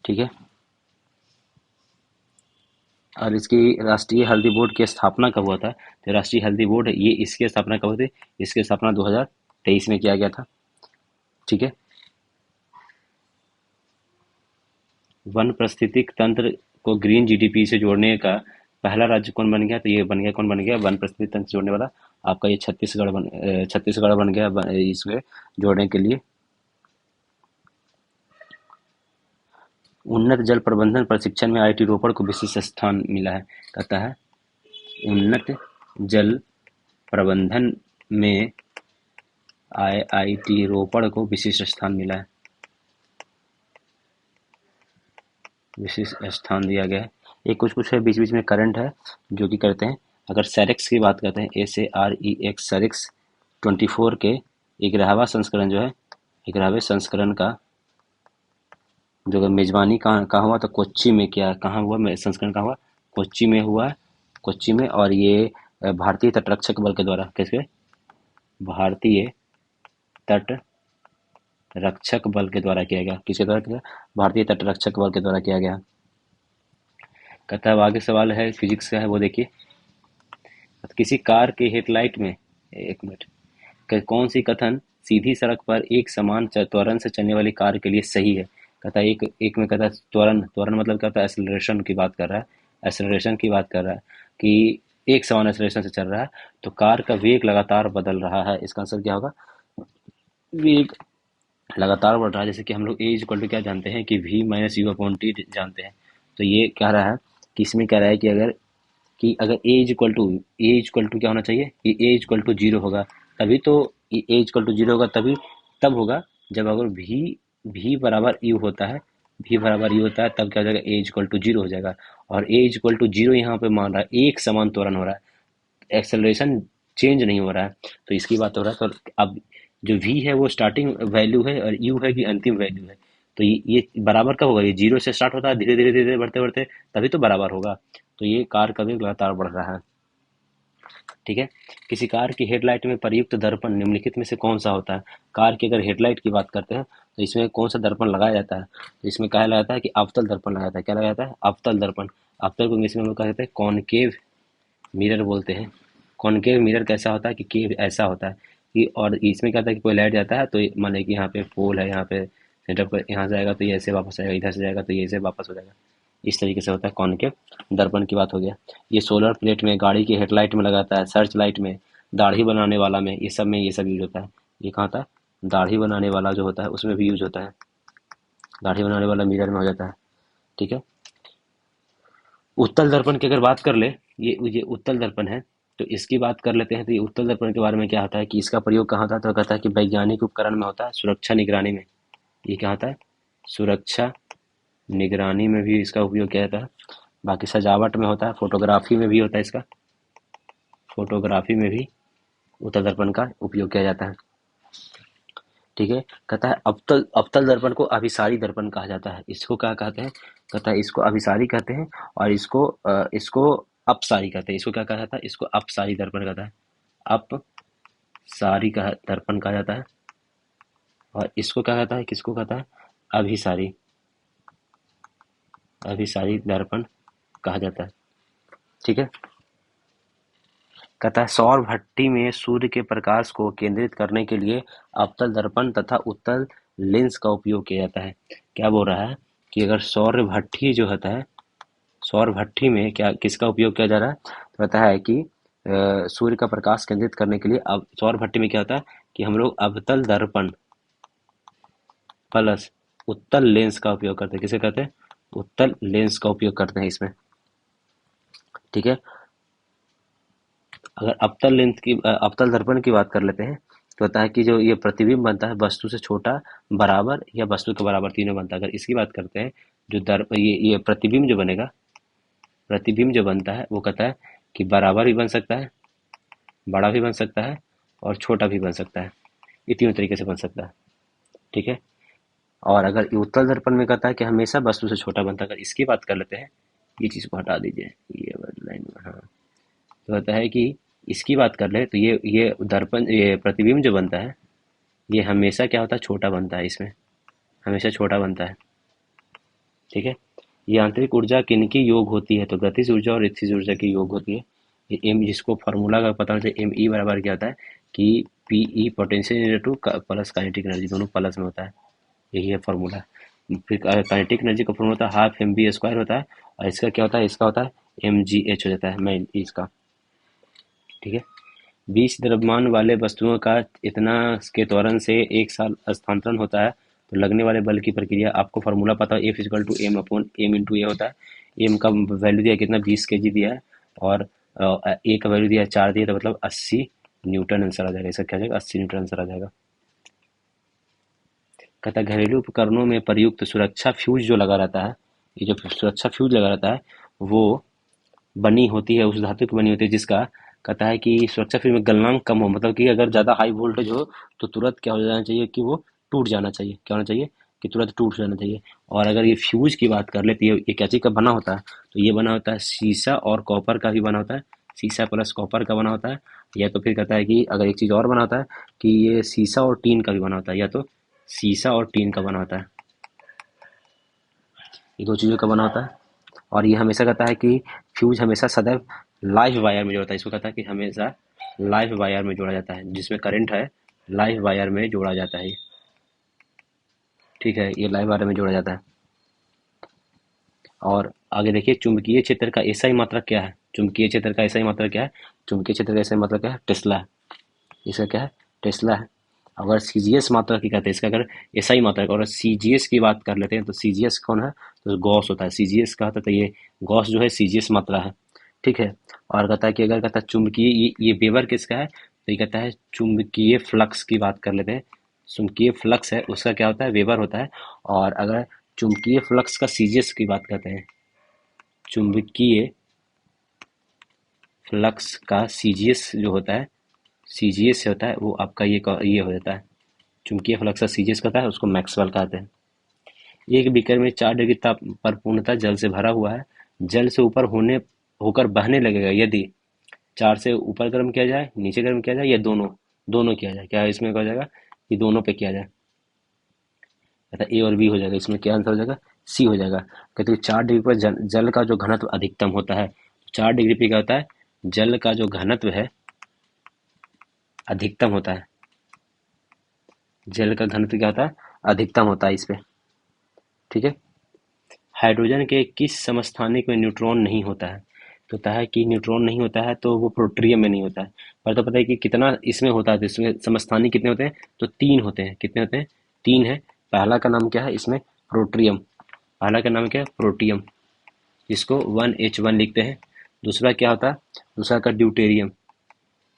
ठीक है। और इसकी राष्ट्रीय हल्दी बोर्ड की स्थापना कब हुआ था? तो राष्ट्रीय हल्दी बोर्ड ये इसकी स्थापना कब हुई थी? इसकी स्थापना 2023 में किया गया था। ठीक है। वन पारिस्थितिक तंत्र को ग्रीन जीडीपी से जोड़ने का पहला राज्य कौन बन गया? तो ये बन गया, कौन बन गया? वन पारिस्थितिक तंत्र जोड़ने वाला आपका ये छत्तीसगढ़ बन गया इसमें जोड़ने के लिए। उन्नत जल प्रबंधन प्रशिक्षण में आईआईटी रोपड़ को विशिष्ट स्थान मिला है। कहता है उन्नत जल प्रबंधन में आईआईटी रोपड़ को विशिष्ट स्थान मिला है, विशिष्ट स्थान दिया गया है। ये कुछ है, बीच बीच में करंट है जो कि करते हैं। अगर सेरेक्स की बात करते हैं, SAREX सेरेक्स 24 के 11वां संस्करण जो है, 11वें संस्करण का जो मेजबानी कहाँ हुआ? तो कोच्चि में। क्या कहाँ हुआ संस्करण? कहाँ हुआ? कोच्चि में हुआ, कोच्चि में। और ये भारतीय तटरक्षक बल के द्वारा, किसके? भारतीय तट रक्षक बल के द्वारा किया गया। किसके द्वारा किया? भारतीय तटरक्षक बल के द्वारा किया गया। कहता है आगे सवाल है फिजिक्स का है, वो देखिए। किसी कार के हेडलाइट में, एक मिनट, कौन सी कथन सीधी सड़क पर एक समान त्वरण से चलने वाली कार के लिए सही है? कहता है एक में कहता है त्वरण मतलब क्या होता है? एक्सेलरेशन की बात कर रहा है। एक्सेलरेशन की बात कर रहा है कि एक समान एक्सेलरेशन से चल रहा है, तो कार का वेग लगातार बदल रहा है। इसका आंसर क्या होगा? वेग लगातार बढ़ रहा है। जैसे कि हम लोग ए इक्वल टू क्या जानते हैं कि v minus u upon t जानते हैं। तो ये कह रहा है कि इसमें कह रहा है कि अगर ए इक्वल टू क्या होना चाहिए कि ए इक्वल टू जीरो होगा, तभी तो ए इक्वल टू जीरो होगा, तभी तब होगा जब अगर भी बराबर यू होता है, भी बराबर यू होता है, तब क्या हो जाएगा? ए इक्वल टू जीरो हो जाएगा। और ए इक्वल टू जीरो यहाँ पे मान रहा है एक समान त्वरण हो रहा है, एक्सेलरेशन चेंज नहीं हो रहा है। तो इसकी बात हो रहा है। तो अब जो v है वो स्टार्टिंग वैल्यू है और u है कि अंतिम वैल्यू है। तो ये बराबर कब होगा? ये जीरो से स्टार्ट होता है, धीरे धीरे धीरे बढ़ते बढ़ते तभी तो बराबर होगा। तो ये कार का वेग लगातार बढ़ रहा है। ठीक है। किसी कार की हेडलाइट में प्रयुक्त दर्पण निम्नलिखित में से कौन सा होता है? कार की अगर हेडलाइट की बात करते हैं तो इसमें कौन सा दर्पण लगाया जाता है? तो इसमें कहा जाता है कि अवतल दर्पण लगाया जाता है। क्या लगाया जाता है? अवतल दर्पण। अवतल को इंग्लिश में हम लोग कहते हैं कॉनकेव मिरर बोलते हैं। कॉनकेव मिरर कैसा होता है कि केव ऐसा होता है कि, और इसमें क्या होता है कि कोई लाइट जाता है तो मान लें कि यहाँ पे पोल है, यहाँ पे सेंटर पर, यहाँ से आएगा तो ये ऐसे वापस आएगा, इधर से जाएगा तो ये ऐसे वापस हो जाएगा। इस तरीके से होता है कॉनकेव दर्पण की बात हो गया। ये सोलर प्लेट में, गाड़ी की हेडलाइट में लगाता है, सर्च लाइट में, दाढ़ी बनाने वाला में, ये सब यूज होता है। ये कहाँ होता है? दाढ़ी बनाने वाला जो होता है उसमें भी यूज होता है। दाढ़ी बनाने वाला मिरर में हो जाता है। ठीक है। उत्तल दर्पण की अगर बात कर ले, ये उत्तल दर्पण है, तो इसकी बात कर लेते हैं। तो ये उत्तल दर्पण के बारे में क्या होता है कि इसका प्रयोग कहाँ होता है? तो कहता है कि वैज्ञानिक उपकरण में होता है, सुरक्षा निगरानी में। ये क्या होता है? सुरक्षा निगरानी में भी इसका उपयोग किया जाता है। बाकी सजावट में होता है, फोटोग्राफी में भी होता है इसका, फोटोग्राफी में भी उत्तल दर्पण का उपयोग किया जाता है। ठीक है। कहता है अवतल अवतल दर्पण को अभिसारी दर्पण कहा जाता है। इसको क्या कहते हैं? कहता है इसको अभिसारी कहते हैं, और इसको अपसारी कहते हैं। इसको क्या कहा जाता है? इसको अपसारी दर्पण कहता है। अपसारी का दर्पण कहा जाता है। और इसको क्या कहता है? किसको कहता है? अभिसारी अभिसारी दर्पण कहा जाता है। ठीक है। कहता है सौर भट्टी में सूर्य के प्रकाश को केंद्रित करने के लिए अवतल दर्पण तथा उत्तल लेंस का उपयोग किया जाता है। क्या बोल रहा है कि अगर सौर भट्टी जो होता है, सौर भट्टी में क्या किसका उपयोग किया जा रहा है? तो कहता है कि सूर्य का प्रकाश केंद्रित करने के लिए अब सौर भट्टी में क्या होता है कि हम लोग अवतल दर्पण प्लस उत्तल लेंस का उपयोग करते हैं। किसे कहते हैं? उत्तल लेंस का उपयोग करते हैं इसमें। ठीक है। अगर अवतल दर्पण की बात कर लेते हैं, तो होता है कि जो ये प्रतिबिंब बनता है वस्तु से छोटा, बराबर या वस्तु के बराबर, तीनों बनता है। अगर इसकी बात करते हैं, जो दर्प ये प्रतिबिंब जो बनेगा, प्रतिबिंब जो बनता है वो कहता है कि बराबर भी बन सकता है, बड़ा भी बन सकता है, और छोटा भी बन सकता है। ये तीनों तरीके से बन सकता है। ठीक है। और अगर ये उत्तल दर्पण में कहता है कि हमेशा वस्तु से छोटा बनता है। अगर इसकी बात कर लेते हैं, ये चीज को हटा दीजिए, ये वाली लाइन, हाँ। तो होता है कि इसकी बात कर ले तो ये प्रतिबिंब जो बनता है, ये हमेशा क्या होता है? छोटा बनता है। इसमें हमेशा छोटा बनता है। ठीक है। ये आंतरिक ऊर्जा किनकी योग होती है? तो गतिज ऊर्जा और स्थितिज ऊर्जा की योग होती है। ये एम, जिसको फार्मूला का पता होता है, एम ई बराबर क्या होता है कि P E potential two plus kinetic energy, दोनों प्लस में होता है। यही है फार्मूला। फिर काइनेटिक एनर्जी का फार्मूला होता है हाफ एम बी स्क्वायर होता है, और इसका क्या होता है? इसका होता है एम जी एच हो जाता है, मैं इसका। ठीक है। 20 द्रव्यमान वाले वस्तुओं का इतना के त्वरण से एक साल स्थानांतरण होता है, तो लगने वाले बल की प्रक्रिया, आपको फार्मूला पता है, F equal to M upon M into A होता है। एम का वैल्यू दिया कितना? 20 केजी दिया है, और ए का वैल्यू दिया है 4 दिया, तो मतलब 80 न्यूटन आंसर आ जाएगा। इसका क्या आ जाएगा? 80 न्यूटन आंसर आ जाएगा। कहता है घरेलू उपकरणों में प्रयुक्त सुरक्षा फ्यूज जो लगा रहता है, ये जो सुरक्षा फ्यूज लगा रहता है, वो बनी होती है, उस धातु की बनी होती है जिसका, कहता है कि सुरक्षा फ्यूज में गलनांक कम हो, मतलब कि अगर ज़्यादा हाई वोल्टेज हो तो तुरंत क्या हो जाना चाहिए कि वो टूट जाना चाहिए। क्या होना चाहिए कि तुरंत टूट जाना चाहिए। और अगर ये फ्यूज की बात कर ले तो ये क्या चीज़ का बना होता है? तो ये बना होता है शीशा और कॉपर का भी बना होता है, शीशा प्लस कॉपर का बना होता है। या तो फिर कहता है कि अगर एक चीज़ और बना होता है कि ये शीशा और टीन का भी बना होता है, या तो शीशा और टीन का बना होता है। ये दो चीज़ों का बना होता है। और ये हमेशा कहता है कि फ्यूज हमेशा सदैव लाइव वायर में जोड़ता है। इसको कहता है कि हमेशा लाइव वायर में जोड़ा जाता है, जिसमें करंट है लाइव वायर में जोड़ा जाता है। ठीक है, ये लाइव वायर में जोड़ा जाता है। और आगे देखिए चुंबकीय क्षेत्र का एसआई मात्रक क्या है, चुंबकीय क्षेत्र का एसआई मात्रक क्या है, चुंबकीय क्षेत्र का एसआई मात्रक क्या है, टेस्ला है, इसका क्या है, टेस्ला है। अगर सीजीएस मात्रक की कहते हैं इसका, अगर एसआई मात्रक और सीजीएस की बात कर लेते हैं तो सीजीएस कौन है, तो गॉस होता है, सीजीएस का होता है तो ये गॉस जो है सीजीएस मात्रा है, ठीक है। और कहता है कि अगर कहता है चुंबकीय, ये वेबर किसका है, तो ये कहता है चुंबकीय फ्लक्स की बात कर लेते हैं, चुंबकीय फ्लक्स है उसका क्या होता है, वेबर होता है। और अगर चुंबकीय फ्लक्स का सीजीएस की बात करते हैं, चुंबकीय फ्लक्स का सीजीएस जो होता है, सीजीएस होता है वो आपका ये हो जाता है, चुंबकीय फ्लक्स का सीजीएस कहता है उसको मैक्सवेल कहते हैं। एक बीकर में 4 डिग्री ताप पर पूर्णतः जल से भरा हुआ है, जल से ऊपर होकर बहने लगेगा यदि 4 से ऊपर गर्म किया जाए, नीचे गर्म किया जाए या दोनों दोनों किया जाए। क्या इसमें कहा जाएगा कि दोनों पे किया जाए, कहता ए और बी हो जाएगा, इसमें क्या आंसर हो जाएगा, सी हो जाएगा। कहते हैं 4 डिग्री पर जल का जो घनत्व अधिकतम होता है, 4 डिग्री पे क्या होता है, जल का जो घनत्व है अधिकतम होता है, जल का घनत्व क्या होता है, अधिकतम होता है इस पे, ठीक है। हाइड्रोजन के किस समस्थानिक में न्यूट्रॉन नहीं होता है, तो होता है कि न्यूट्रॉन नहीं होता है तो वो प्रोट्रियम में नहीं होता है। पर तो पता है कि कितना इसमें होता है, तो इसमें समस्थानिक कितने होते हैं, तो 3 होते हैं, कितने होते हैं, 3 है। पहला का नाम क्या है इसमें, प्रोट्रियम, पहला का नाम क्या है, प्रोटियम, जिसको 1H1 लिखते हैं। दूसरा क्या होता है, दूसरा का ड्यूटेरियम,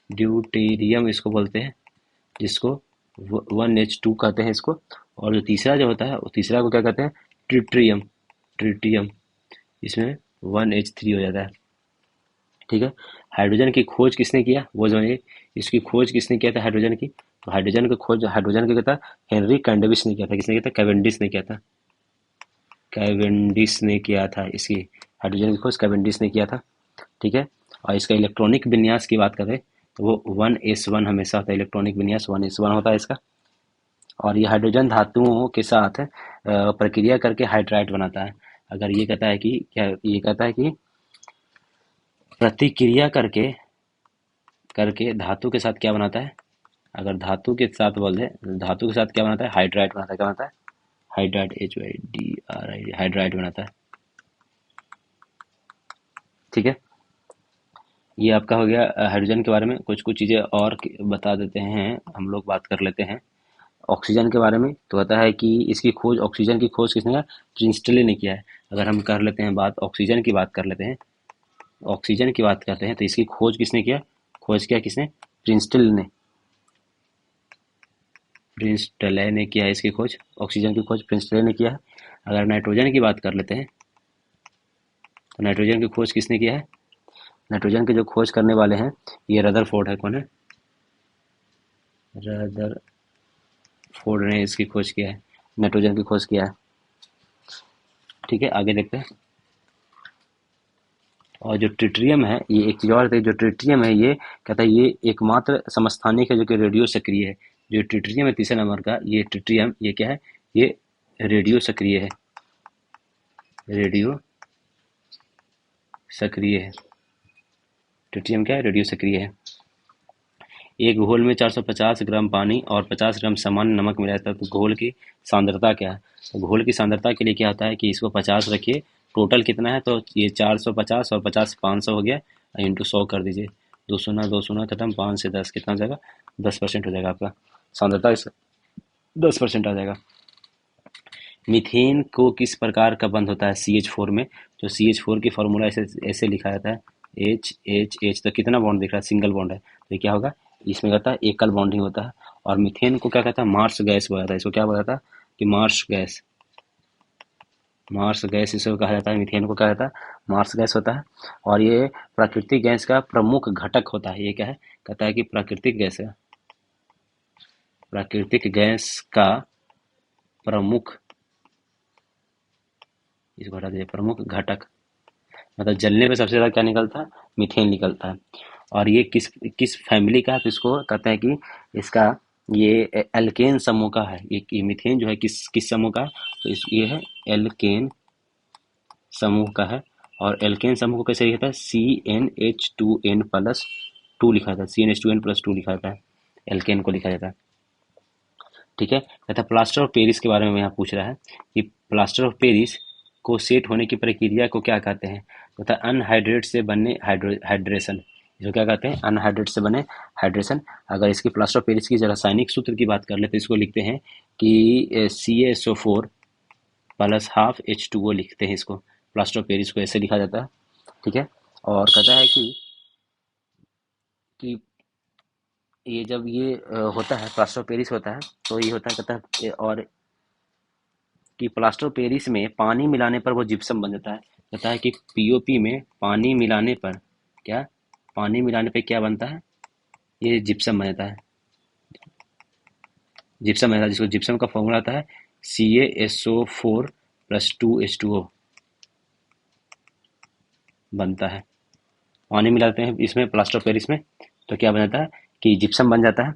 ड्यूटेरियम इसको बोलते हैं, जिसको 1H2 कहते हैं इसको। और जो तीसरा जो होता है, वो तीसरा को क्या कहते हैं, ट्रिट्रियम, ट्रिटियम, इसमें 1H3 हो जाता है, ठीक है। हाइड्रोजन की खोज किसने किया, वो जो है इसकी खोज किसने किया था हाइड्रोजन की, तो हाइड्रोजन की खोज, हाइड्रोजन का था हेनरी कैंडेविस ने किया था, किसने किया था, कैवेंडिश ने किया था, कैवेंडिश ने किया था इसकी हाइड्रोजन की खोज, कैवेंडिश ने किया था, ठीक है। और इसका इलेक्ट्रॉनिक विन्यास की बात करें तो वो 1s1 हमेशा होता है, इलेक्ट्रॉनिक विन्यास 1s1 होता है इसका। और ये हाइड्रोजन धातुओं के साथ प्रक्रिया करके हाइड्राइड बनाता है। अगर ये कहता है कि क्या, ये कहता है कि प्रतिक्रिया करके करके धातु के साथ क्या बनाता है, अगर धातु के साथ बोल दे, धातु के साथ क्या बनाता है, हाइड्राइड बनाता है, क्या बनाता है, हाइड्राइड, HYDRID, हाइड्राइड बनाता है, ठीक है। ये आपका हो गया हाइड्रोजन के बारे में। कुछ कुछ चीज़ें और बता देते हैं, हम लोग बात कर लेते हैं ऑक्सीजन के बारे में। तो कहता है कि इसकी खोज, ऑक्सीजन की खोज किसने किया, प्रिंसटले ने किया है। अगर हम कर लेते हैं बात ऑक्सीजन की, बात कर लेते हैं, ऑक्सीजन की बात करते हैं तो इसकी खोज किसने किया, खोज किया किसने, प्रिंसटल ने, प्रिंसटले ने किया है इसकी खोज, ऑक्सीजन की खोज प्रिंसटले ने किया है। अगर नाइट्रोजन की बात कर लेते हैं तो नाइट्रोजन की खोज किसने किया है, नाइट्रोजन के जो खोज करने वाले हैं ये रदरफोर्ड है, कौन है, रदरफोर्ड ने इसकी खोज किया है, नाइट्रोजन की खोज किया है, ठीक है। आगे देखते हैं। और जो ट्रिटियम है, ये एक चीज़ और है, जो ट्रिटियम है ये कहता है ये एकमात्र समस्थानिक है जो कि रेडियो सक्रिय है। जो ट्रिटियम है तीसरे नंबर का, ये ट्रिटियम, ये क्या है, ये रेडियो सक्रिय है, रेडियो सक्रिय है, ट्रिटियम क्या है, रेडियो सक्रिय है। एक घोल में 450 ग्राम पानी और 50 ग्राम सामान्य नमक मिलाया जाता है, तो घोल की सांद्रता क्या है, तो घोल की सांद्रता के लिए क्या होता है कि इसको 50 रखिए, टोटल कितना है, तो ये 450 और 50 500 हो गया, इंटू 100 कर दीजिए, 2 खत्म, 5 से 10 कितना हो जाएगा, 10% हो जाएगा आपका, सांद्रता 10% आ जाएगा। मीथेन को किस प्रकार का बंध होता है CH4 में, तो CH4 की फॉर्मूला ऐसे ऐसे लिखा जाता है, H, तो कितना बॉन्ड दिख रहा है, सिंगल बॉन्ड है, तो ये क्या होगा, इसमें कहता है एकल बॉन्डिंग होता है। और मीथेन को क्या कहता है, मार्स गैस बोला जाता है, इसको क्या बोला जाता है कि मार्स गैस, मार्स गैस इसको कहा जाता है, मीथेन को कहा जाता है मार्स गैस होता है। और ये प्राकृतिक गैस का प्रमुख घटक होता है, ये क्या है, कहता है कि प्राकृतिक गैस है, प्राकृतिक गैस का प्रमुख, इसको हटा दीजिए, प्रमुख घटक, मतलब जलने पे सबसे ज़्यादा क्या निकलता है, मीथेन निकलता है। और ये किस किस फैमिली का है, तो इसको कहते हैं कि इसका ये एल्केन समूह का है, ये मीथेन जो है किस किस समूह का है, तो ये है एल्केन समूह का है। और एल्केन समूह को कैसे लिखा था, CnH2n+2 लिखा था, CnH2n+2 लिखा जाता है, एल्केन को लिखा जाता है, ठीक है। कहता प्लास्टर ऑफ पेरिस के बारे में यहाँ पूछ रहा है कि प्लास्टर ऑफ पेरिस को सेट होने की प्रक्रिया को क्या कहते हैं? तथा अनहाइड्रेट से बने हाइड्रेशन, जो क्या कहते हैं? अनहाइड्रेट से बने हाइड्रेशन। अगर इसकी प्लास्टर ऑफ पेरिस की रासायनिक सूत्र की बात कर ले तो इसको लिखते हैं कि CaSO4 प्लस हाफ H2O लिखते हैं इसको। प्लास्टर ऑफ पेरिस को ऐसे लिखा जाता है, ठीक है। और कहता है कि ये जब ये होता है, प्लास्टर ऑफ पेरिस होता है, तो ये होता है, कहता है और कि प्लास्टर ऑफ पेरिस में पानी मिलाने पर वो जिप्सम बन जाता है। कहता है कि पीओपी में पानी मिलाने पर क्या, पानी मिलाने पर क्या बनता है? ये जिप्सम बन जाता है, जिप्सम बनता है, जिसको जिप्सम का फॉर्मूला आता है CaSO4 प्लस 2H2O बनता है। पानी मिलाते हैं इसमें प्लास्टर ऑफ पेरिस में तो क्या बन जाता है कि जिप्सम बन जाता है।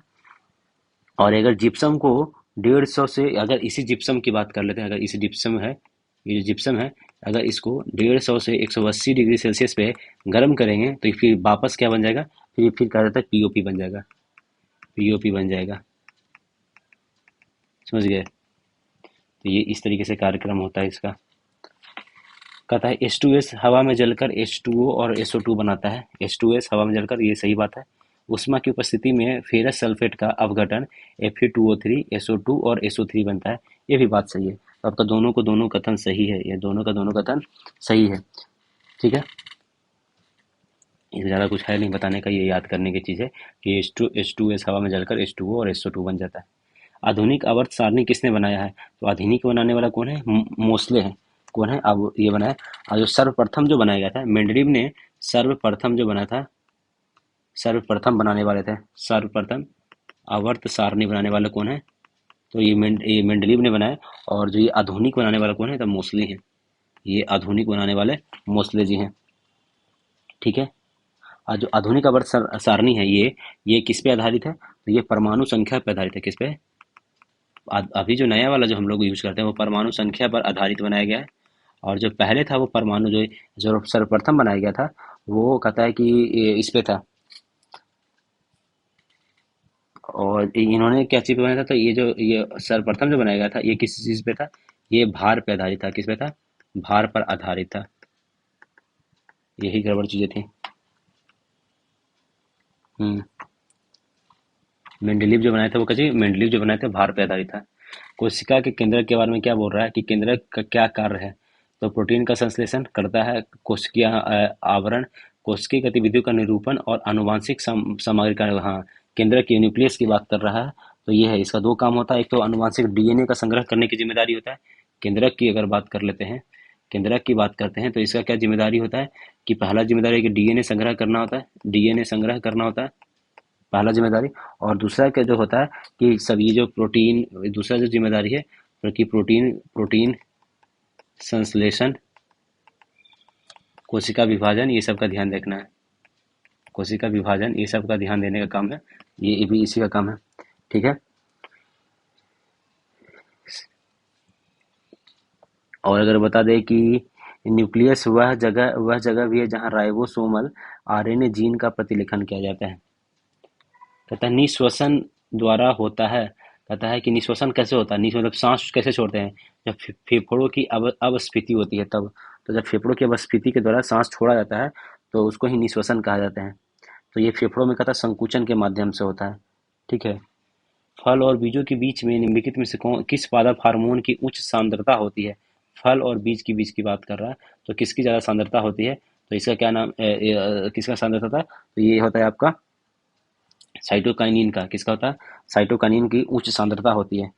और अगर जिप्सम को 150 से, अगर इसी जिप्सम की बात कर लेते हैं, अगर इसी जिप्सम है, ये जो जिप्सम है, अगर इसको 150 से 180 डिग्री सेल्सियस पे गर्म करेंगे तो फिर वापस क्या बन जाएगा? फिर क्या जाता है? पीओपी बन जाएगा, पीओपी बन जाएगा। समझ गए? तो ये इस तरीके से कार्यक्रम होता है इसका। कहता है H2S हवा में जलकर H2O और SO2 बनाता है। H2S हवा में जलकर, ये सही बात है। उष्मा की उपस्थिति में फेरस सल्फेट का अपघटन Fe2O3 SO2 और SO3 बनता है। ये भी बात सही है। तो आपका दोनों को दोनों कथन सही है, ये दोनों का दोनों कथन सही है, ठीक है। ये ज़्यादा कुछ है नहीं बताने का, ये याद करने की चीज़ है कि H2S हवा में जलकर H2O और SO2 बन जाता है। आधुनिक आवर्त सारणी किसने बनाया है? तो आधुनिक बनाने वाला कौन है? मोस्ले है। कौन है? अब ये बनाया, और जो सर्वप्रथम जो बनाया गया था, मेंडलीव ने सर्वप्रथम जो बना था, सर्वप्रथम बनाने वाले थे, सर्वप्रथम आवर्त सारणी बनाने वाले कौन है? तो ये मेंडलीव ने बनाया। और जो ये आधुनिक बनाने वाला कौन है? तो मोस्ले हैं। ये आधुनिक बनाने वाले मोस्ले जी हैं, ठीक है। और जो आधुनिक आवर्त सारणी है, ये किस पे आधारित है? तो ये परमाणु संख्या पे आधारित है। किस पे? अभी जो नया वाला जो हम लोग यूज करते हैं वो परमाणु संख्या पर आधारित बनाया गया है। और जो पहले था वो परमाणु जो सर्वप्रथम बनाया गया था, वो कहता है कि इस पे था। और इन्होंने क्या चीज पे बनाया था? तो ये सर्वप्रथम जो बनाया गया था, ये किस चीज पे था? ये भार पे आधारित था। किस पे था? भार पर आधारित था। यही गड़बड़ चीजें थी। हम्म मेंडलीव जो बनाया था, वो कची मेंडलीव जो बनाया था भार पे आधारित था। कोशिका के केंद्रक के बारे में क्या बोल रहा है कि केंद्रक का क्या कार्य है? तो प्रोटीन का संश्लेषण करता है, कोशिकीय आवरण, कोशिकीय गतिविधियों का निरूपण और आनुवांशिक सामग्री का, हाँ, केंद्रक की न्यूक्लियस की बात कर रहा है। तो ये है, इसका दो काम होता है। एक तो आनुवांशिक डीएनए का संग्रह करने की जिम्मेदारी होता है। केंद्रक की अगर बात कर लेते हैं, केंद्रक की बात करते हैं, तो इसका क्या जिम्मेदारी होता है कि पहला जिम्मेदारी है कि डीएनए संग्रह करना होता है, डीएनए संग्रह करना होता है, पहला जिम्मेदारी। और दूसरा क्या जो होता है कि सब ये जो प्रोटीन, दूसरा जो जिम्मेदारी है कि प्रोटीन प्रोटीन संश्लेषण, कोशिका विभाजन, ये सब का ध्यान रखना है। कोशिका विभाजन, ये सब का ध्यान देने का काम है, ये भी इसी का काम है, ठीक है। और अगर बता दें कि न्यूक्लियस वह जगह भी है जहाँ राइबोसोमल आरएनए जीन का प्रतिलेखन किया जाता है। कहता है निःश्वसन द्वारा होता है। कहता है कि निःश्वसन कैसे होता है? मतलब सांस कैसे छोड़ते हैं? जब फेफड़ों की अपस्फीति होती है तब। तो जब फेफड़ों की अपस्फीति के द्वारा सांस छोड़ा जाता है तो उसको ही निःश्वसन कहा जाता है। तो ये फेफड़ों में कहता है संकुचन के माध्यम से होता है, ठीक है। फल और बीजों के बीच में निम्नलिखित में से किस पादप हार्मोन की उच्च सांद्रता होती है? फल और बीज की बीच की बात कर रहा है, तो किसकी ज्यादा सांद्रता होती है? तो इसका क्या नाम, किसका सांद्रता था? तो ये होता है आपका साइटोकाइनिन का। किसका होता है? साइटोकाइनिन की उच्च सांद्रता होती है।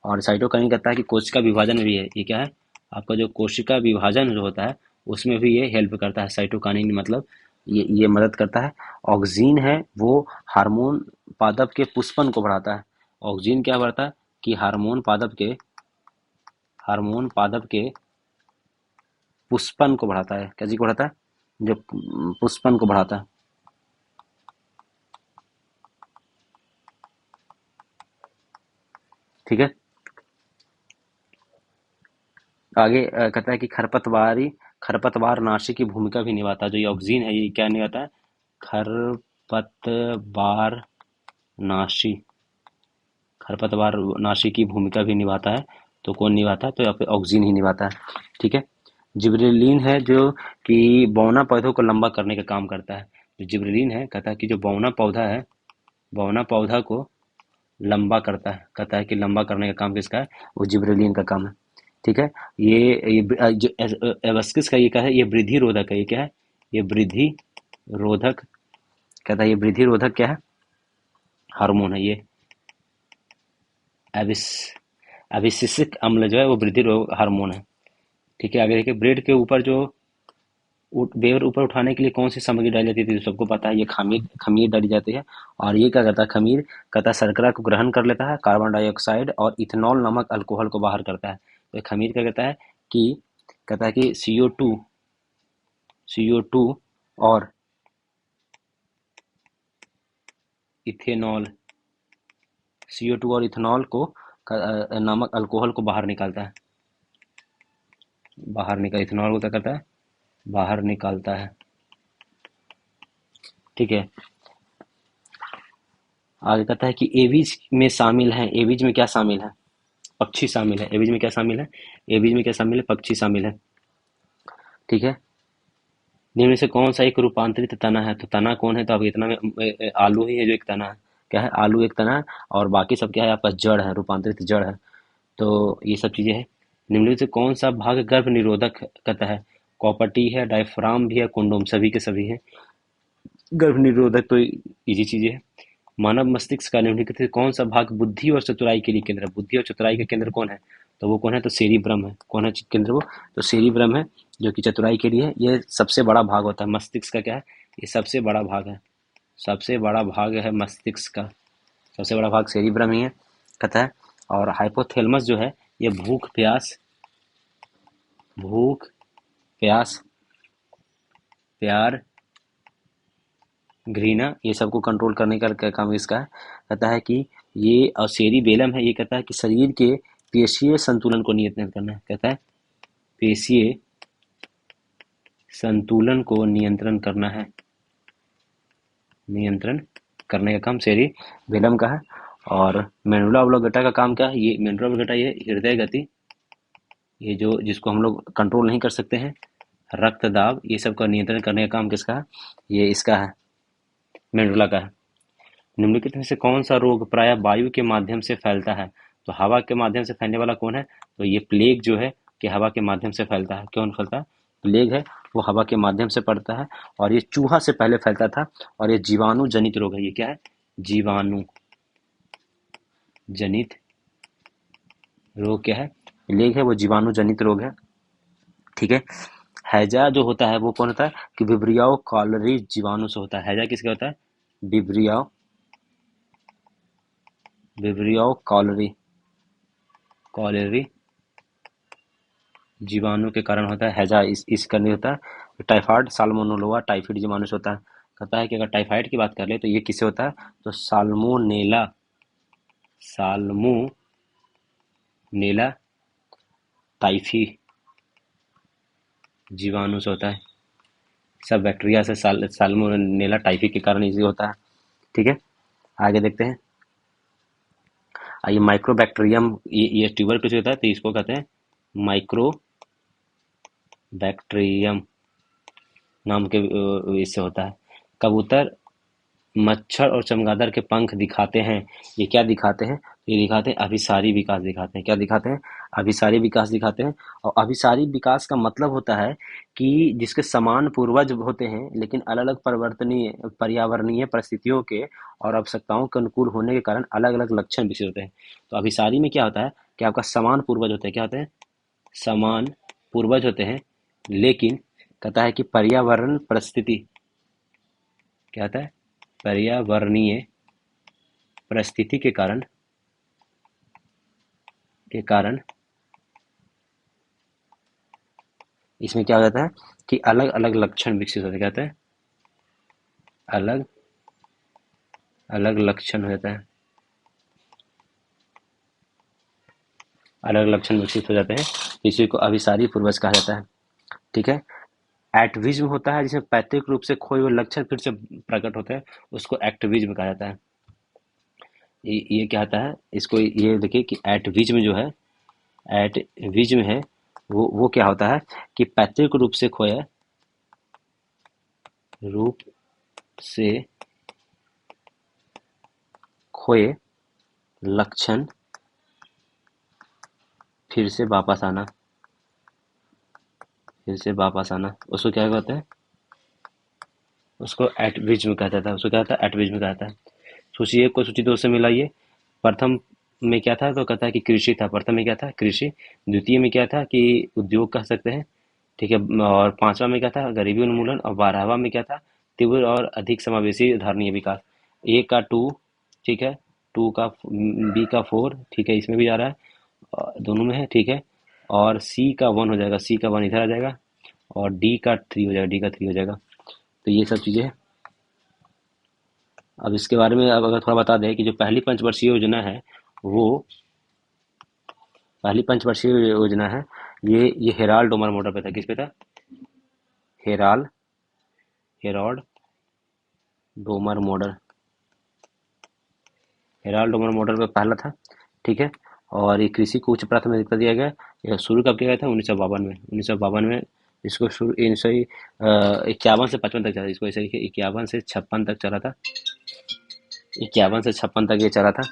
और साइटोकाइनिन कहता है कि कोशिका विभाजन में भी है। ये क्या है? आपका जो कोशिका विभाजन जो होता है उसमें भी ये हेल्प करता है। साइटोकाइनिन मतलब ये मदद करता है। ऑक्सीन है वो हार्मोन पादप के पुष्पन को बढ़ाता है। ऑक्सीन क्या बढ़ता है कि हार्मोन पादप के पुष्पन को बढ़ाता है। क्या चीज को बढ़ाता है? जो पुष्पन को बढ़ाता है, ठीक है। आगे कहता है कि खरपतवार नाशी की भूमिका भी निभाता है। जो ये ऑक्सीन है ये क्या निभाता है? खरपतवार नाशी, खरपतवार नाशी की भूमिका भी निभाता है। तो कौन निभाता है? तो यहाँ पे ऑक्सीन ही निभाता है, ठीक है। जिबरेलिन है जो कि बौना पौधों को लंबा करने का काम करता है। जो जिबरेलिन है कहता है कि जो बौना पौधा है, बौना पौधा को लंबा करता है, कहता है कि लंबा करने का काम किसका है, वो जिबरेलिन का काम है। ठीक है। जो एवस्किस का ये क्या है, ये वृद्धि रोधक है। ये क्या है, ये वृद्धि रोधक, कहता है ये वृद्धि रोधक क्या है, हार्मोन है ये। एबिस एबिसिसिक अम्ल जो है वो वृद्धि रोधक हार्मोन है। ठीक है। आगे देखिए, ब्रेड के ऊपर जो बेर ऊपर उठाने के लिए कौन सी सामग्री डाली जाती थी, तो सबको पता है ये खमीर खमीर डाली जाती है। और ये क्या करता है, खमीर कहता है शर्करा को ग्रहण कर लेता है, कार्बन डाइऑक्साइड और इथेनॉल नामक अल्कोहल को बाहर करता है। तो ये खमीर क्या कहता है कि, कहता है कि CO2 और इथेनॉल, CO2 और इथेनॉल को नामक अल्कोहल को बाहर निकालता है। इथेनॉल को क्या करता है, बाहर निकालता है। ठीक है। आगे कहता है कि एवीज में शामिल है, एवीज में क्या शामिल है, पक्षी शामिल है। एवीज में क्या शामिल है, एवीज में क्या शामिल है, पक्षी शामिल है। ठीक है। निम्न से कौन सा एक रूपांतरित तना है, तो तना कौन है, तो अब इतना में आलू ही है जो एक तना है। क्या है, आलू एक तना है, और बाकी सब क्या है आपका, जड़ है, रूपांतरित जड़ है। तो ये सब चीजें हैं। निम्नलिखित से कौन सा भाग गर्भ निरोधक कहता है, कॉपर्टी है, डायफ्राम भी है, कुंडोम, सभी के सभी है। गर्भ निरोधक तो इजी चीजें है। मानव मस्तिष्क का निम्नलिखित से कौन सा भाग बुद्धि और चतुराई के लिए केंद्र है, बुद्धि और चतुराई का केंद्र कौन है, तो वो कौन है, तो सेरिब्रम है। कौन है केंद्र, वो तो सेरिब्रम है, जो कि चतुराई के लिए है। ये सबसे बड़ा भाग होता है मस्तिष्क का, क्या है, ये सबसे बड़ा भाग है, सबसे बड़ा भाग है मस्तिष्क का, सबसे बड़ा भाग सेरिब्रम ही है, कहता है। और हाइपोथैलेमस जो है, ये भूख प्यास प्यार घृणा ये सबको कंट्रोल करने का काम इसका है। कहता है कि ये, और सेरिबेलम है, ये कहता है कि शरीर के पेशीय संतुलन को नियंत्रित करना है। कहता है पेशीय संतुलन को नियंत्रण करना है, नियंत्रण करने का काम सेरिबेलम का है। और मेडुला ऑब्लोंगेटा का काम क्या है, ये मेडुला ऑब्लोंगेटा ये हृदय गति, ये जो जिसको हम लोग कंट्रोल नहीं कर सकते हैं, रक्त दाब, ये सब का नियंत्रण करने का काम किसका है, ये इसका है, मेडुला का है। निम्नलिखित में से कौन सा रोग प्रायः वायु के माध्यम से फैलता है, तो हवा के माध्यम से फैलने वाला कौन है, तो ये प्लेग जो है कि हवा के माध्यम से फैलता है। कौन फैलता है, प्लेग है, वो हवा के माध्यम से पड़ता है। और ये चूहा से पहले फैलता था, और ये जीवाणु जनित रोग है। ये क्या है, जीवाणु जनित रोग क्या है, प्लेग है, वो जीवाणु जनित रोग है। ठीक है। हैजा जो होता है वो कौन होता है, कि विब्रियो कॉलरी जीवाणु से होता है। हैजा किसका होता है, विब्रियो विब्रियो कॉलरी जीवाणु के कारण होता है। हैजा इस करने होता है। टाइफाइड साल्मोनेला टाइफाइड जीवाणु से होता है। कहता है कि अगर टाइफाइड की बात कर ले तो ये किससे होता है, तो साल्मोनेला टाइफी जीवाणु से होता है। सब बैक्टीरिया से साल्मोनेला टाइफी के कारण इसे होता है। ठीक है। आगे देखते हैं। ये माइक्रोबैक्टीरियम, ये ट्यूबरकुलोसिस होता है, तो इसको कहते हैं माइक्रोबैक्टीरियम नाम के इससे होता है। कबूतर, मच्छर और चमगादड़ के पंख दिखाते हैं। ये क्या दिखाते हैं, ये दिखाते हैं अभिसारी विकास दिखाते हैं। क्या दिखाते हैं, अभिसारी विकास दिखाते हैं। और अभिसारी विकास का मतलब होता है कि जिसके समान पूर्वज होते हैं, लेकिन अलग अलग परिवर्तनीय पर्यावरणीय परिस्थितियों के और आवश्यकताओं के अनुकूल होने के कारण अलग अलग लक्षण विकसित होते हैं। तो अभिसारी में क्या होता है कि आपका समान पूर्वज होते हैं। क्या होते हैं, समान पूर्वज होते हैं, लेकिन कहता है कि पर्यावरण परिस्थिति, क्या होता है, पर्यावरणीय परिस्थिति के कारण इसमें क्या हो जाता है कि अलग अलग लक्षण विकसित होते, कहते हैं अलग अलग लक्षण हो जाता है, अलग लक्षण विकसित हो जाते हैं। इसी को अभिसारी पूर्वज कहा जाता है। ठीक है। एटविज्म होता है, जिसमें पैतृक रूप से खोए हुए लक्षण फिर से प्रकट होते हैं, उसको एक्टिविज्म कहा जाता है। ये क्या होता है, इसको ये देखिए कि एटविज्म जो है, एटविज्म है, वो क्या होता है कि पैतृक रूप से खोए लक्षण फिर से वापस आना, उसको क्या कहते हैं? उसको एटविज्म कहता था, उसको क्या था? एटविज्म कहता है। सूची एक को सूची दो से मिलाइए। प्रथम में क्या था? तो कहता है कि कृषि था। प्रथम में क्या था? कृषि। द्वितीय में क्या था? कि उद्योग कह सकते हैं। ठीक है। और पांचवा में क्या था? गरीबी उन्मूलन। और 12वां में क्या था? तीव्र और अधिक समावेशी धारणीय विकास। ए का 2, ठीक है, टू का, बी का 4, ठीक है, इसमें भी आ रहा है, दोनों में है, ठीक है। और सी का 1 हो जाएगा, सी का 1 इधर आ जाएगा, और डी का 3 हो जाएगा, डी का 3 हो जाएगा। तो ये सब चीज़ें हैं। अब इसके बारे में अब अगर थोड़ा बता दें कि जो पहली पंचवर्षीय योजना है, वो पहली पंचवर्षीय योजना है, ये हेराल्ड डोमर मॉडल पे था। किस पे था? हेराल Harold Domar model. Harold Domar model पे पहला था, ठीक है। और ये कृषि को उच्च प्राथमिकता दिया गया। यह शुरू कब किया गया था? 1952 में। 1952 में इसको शुरू 1951 से 55 तक चला। इसको ऐसे लिखिए, 51 से 56 तक चला था। 51 से 56 तक ये चला था।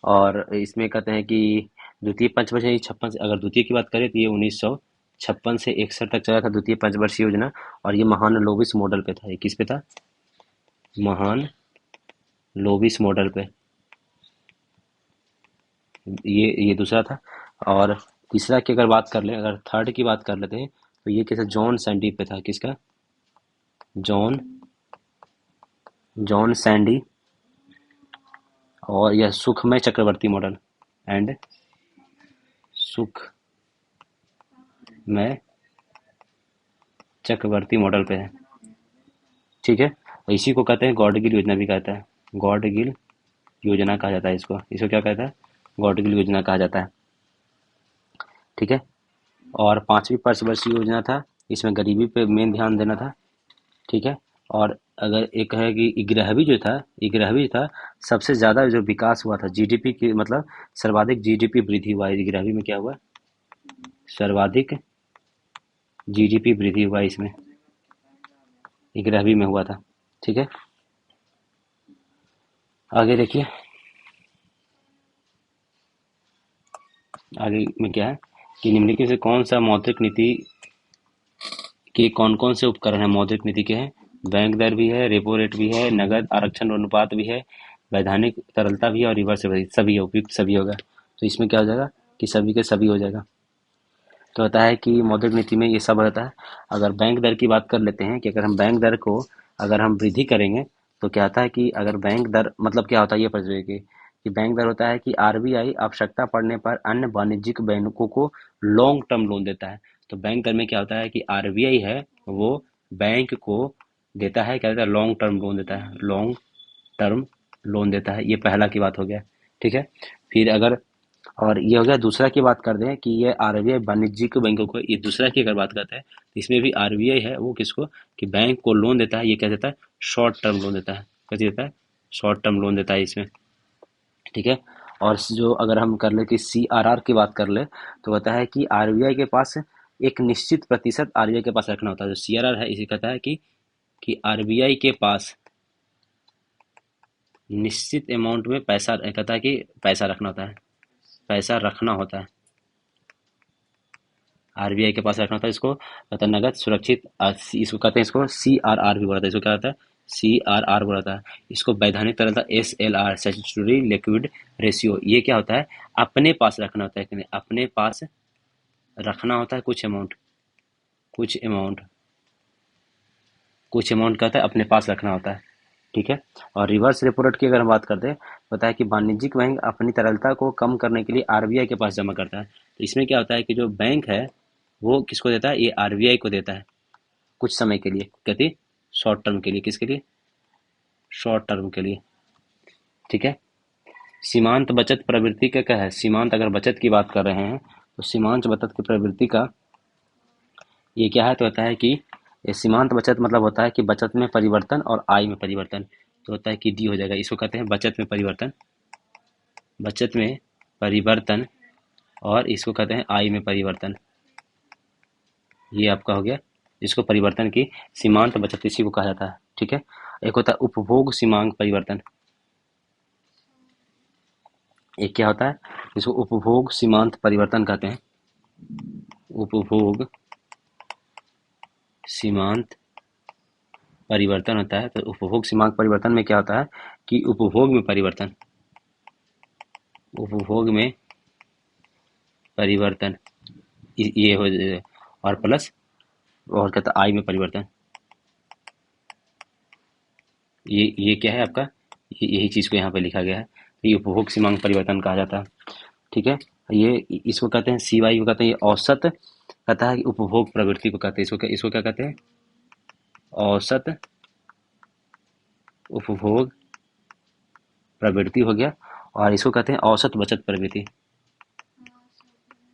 और इसमें कहते हैं कि द्वितीय पंचवर्षीय, 56 से, अगर द्वितीय की बात करें तो ये 1956 से 61 तक चला था, द्वितीय पंचवर्षीय योजना। और ये महान लोविस मॉडल पे था। ये किस पे था? महान लोविस मॉडल पे। ये दूसरा था। और तीसरा की अगर बात कर लें, अगर थर्ड की बात कर लेते हैं, तो ये कैसे? जॉन सैंडी पे था। किसका? John John Sandy. और यह सुखमय चक्रवर्ती मॉडल, एंड सुखमय चक्रवर्ती मॉडल पे है, ठीक है। इसी को कहते हैं गॉडगिल योजना भी कहता है। गॉडगिल योजना कहा जाता है इसको। इसको क्या कहता है? गॉडगिल योजना कहा जाता है, ठीक है। और पांचवी पंचवर्षीय योजना था, इसमें गरीबी पे मेन ध्यान देना था, ठीक है। और अगर एक है कि इग्रहवी था, सबसे ज्यादा जो विकास हुआ था जीडीपी की, मतलब सर्वाधिक जीडीपी वृद्धि हुआ है इग्रहवी में। क्या हुआ? सर्वाधिक जीडीपी वृद्धि हुआ इसमें, इग्रहवी में हुआ था, ठीक है। आगे देखिए, आगे में क्या है कि निम्नलिखित में से कौन सा मौद्रिक नीति के कौन कौन से उपकरण है मौद्रिक नीति के हैं? बैंक दर भी है, रेपो रेट भी है, नगद आरक्षण अनुपात भी है, वैधानिक तरलता भी है, और रिवर्स सभी है, उपयुक्त सभी होगा। तो इसमें क्या हो जाएगा कि सभी के सभी हो जाएगा। तो होता है कि मौद्रिक नीति में ये सब रहता है। अगर बैंक दर की बात कर लेते हैं कि अगर हम बैंक दर को अगर हम वृद्धि करेंगे, तो क्या होता है कि अगर बैंक दर मतलब क्या होता है ये पता चलिए कि बैंक दर होता है कि आरबीआई आवश्यकता पड़ने पर अन्य वाणिज्यिक बैंकों को लॉन्ग टर्म लोन देता है। तो बैंक दर में क्या होता है कि आरबीआई है वो बैंक को देता है, क्या देता है? लॉन्ग टर्म लोन देता है, लॉन्ग टर्म लोन देता है। ये पहला की बात हो गया, ठीक है। फिर अगर और ये हो गया। दूसरा की बात कर दें कि ये आरबीआई वाणिज्यिक बैंकों को, ये दूसरा की अगर बात करते हैं तो इसमें भी आरबीआई है वो किसको कि बैंक को लोन देता है। ये क्या देता है? शॉर्ट टर्म लोन देता है। कैसे देता है? शॉर्ट टर्म लोन देता है इसमें, ठीक है। और जो अगर हम कर ले कि सीआरआर की बात कर ले, तो होता है कि आरबीआई के पास एक निश्चित प्रतिशत आरबीआई के पास रखना होता है। जो सीआरआर है इसे कहता है कि आरबीआई के पास निश्चित अमाउंट में पैसा, कहता है कि पैसा रखना होता है, पैसा रखना होता है, आरबीआई के पास रखना होता है। इसको कहता है नगद सुरक्षित, इसको कहते हैं, इसको सीआरआर भी बोला था। इसको क्या होता है? सीआरआर बोला था। इसको वैधानिक तरलता एसएलआर, स्टैट्यूटरी लिक्विड रेशियो, ये क्या होता है? अपने पास रखना होता है कि नहीं, अपने पास रखना होता है कुछ अमाउंट, कुछ अमाउंट, कुछ अमाउंट कहता है अपने पास रखना होता है, ठीक है। और रिवर्स रेपो रेट की अगर हम बात करते हैं, होता है कि वाणिज्यिक बैंक अपनी तरलता को कम करने के लिए आरबीआई के पास जमा करता है। तो इसमें क्या होता है कि जो बैंक है वो किसको देता है? ये आरबीआई को देता है कुछ समय के लिए, कहती शॉर्ट टर्म के लिए। किसके लिए? शॉर्ट टर्म के लिए, ठीक है। सीमांत बचत प्रवृत्ति का क्या है? सीमांत अगर बचत की बात कर रहे हैं तो सीमांत बचत की प्रवृत्ति का ये क्या है? तो होता है कि ये सीमांत बचत मतलब होता है कि बचत में परिवर्तन और आय में परिवर्तन। तो होता है कि डी हो जाएगा। इसको कहते हैं बचत में परिवर्तन, बचत में परिवर्तन और इसको कहते हैं आई में परिवर्तन। ये आपका हो गया, इसको परिवर्तन की सीमांत बचत इसी को कहा जाता है। ठीक है, एक होता है उपभोग सीमांत परिवर्तन। एक क्या होता है, इसको उपभोग सीमांत परिवर्तन कहते हैं। उपभोग सीमांत परिवर्तन होता है। तो उपभोग सीमांत परिवर्तन में क्या होता है कि उपभोग में परिवर्तन, उपभोग में परिवर्तन ये हो, और प्लस और कहता है आई में परिवर्तन। ये क्या है आपका, यही चीज को यहाँ पे लिखा गया है। ये उपभोग सीमांत परिवर्तन कहा जाता है। ठीक है, ये इसको कहते हैं सीवाई को कहते हैं, ये औसत कहता है कि उपभोग प्रवृत्ति को कहते हैं। इसको क्या कहते हैं, औसत उपभोग प्रवृत्ति हो गया। और इसको कहते हैं औसत बचत प्रवृत्ति,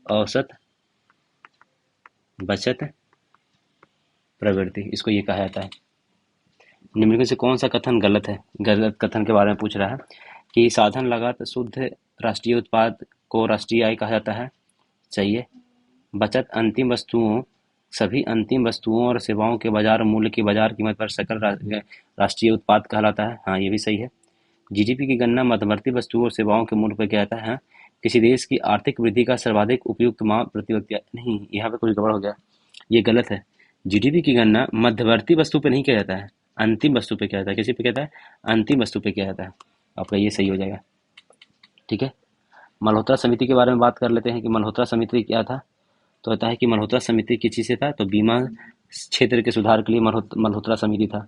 औसत बचत प्रवृत्ति, इसको ये कहा जाता है। निम्नलिखित में से कौन सा कथन गलत है। गलत कथन के बारे में पूछ रहा है कि साधन लागत शुद्ध राष्ट्रीय उत्पाद को राष्ट्रीय आय कहा जाता है। सही है। बचत अंतिम वस्तुओं, सभी अंतिम वस्तुओं और सेवाओं के बाजार मूल्य की बाजार कीमत पर सकल राष्ट्रीय उत्पाद कहलाता है। हाँ, ये भी सही है। जीडीपी की गणना मध्यवर्ती वस्तुओं और सेवाओं के मूल्य पर किया जाता है। किसी देश की आर्थिक वृद्धि का सर्वाधिक उपयुक्त माप प्रति व्यक्ति, नहीं, यहाँ पे कुछ गड़बड़ हो गया, ये गलत है। जीडीपी की गणना मध्यवर्ती वस्तु पे नहीं किया जाता है, अंतिम वस्तु पे किया जाता है। किसी पे कहता है, अंतिम वस्तु पे किया जाता है। आपका ये सही हो जाएगा। ठीक है, मल्होत्रा समिति के बारे में बात कर लेते हैं कि मल्होत्रा समिति क्या था। तो होता है कि मल्होत्रा समिति किसी से था, तो बीमा क्षेत्र के सुधार के लिए मल्होत्रा समिति था,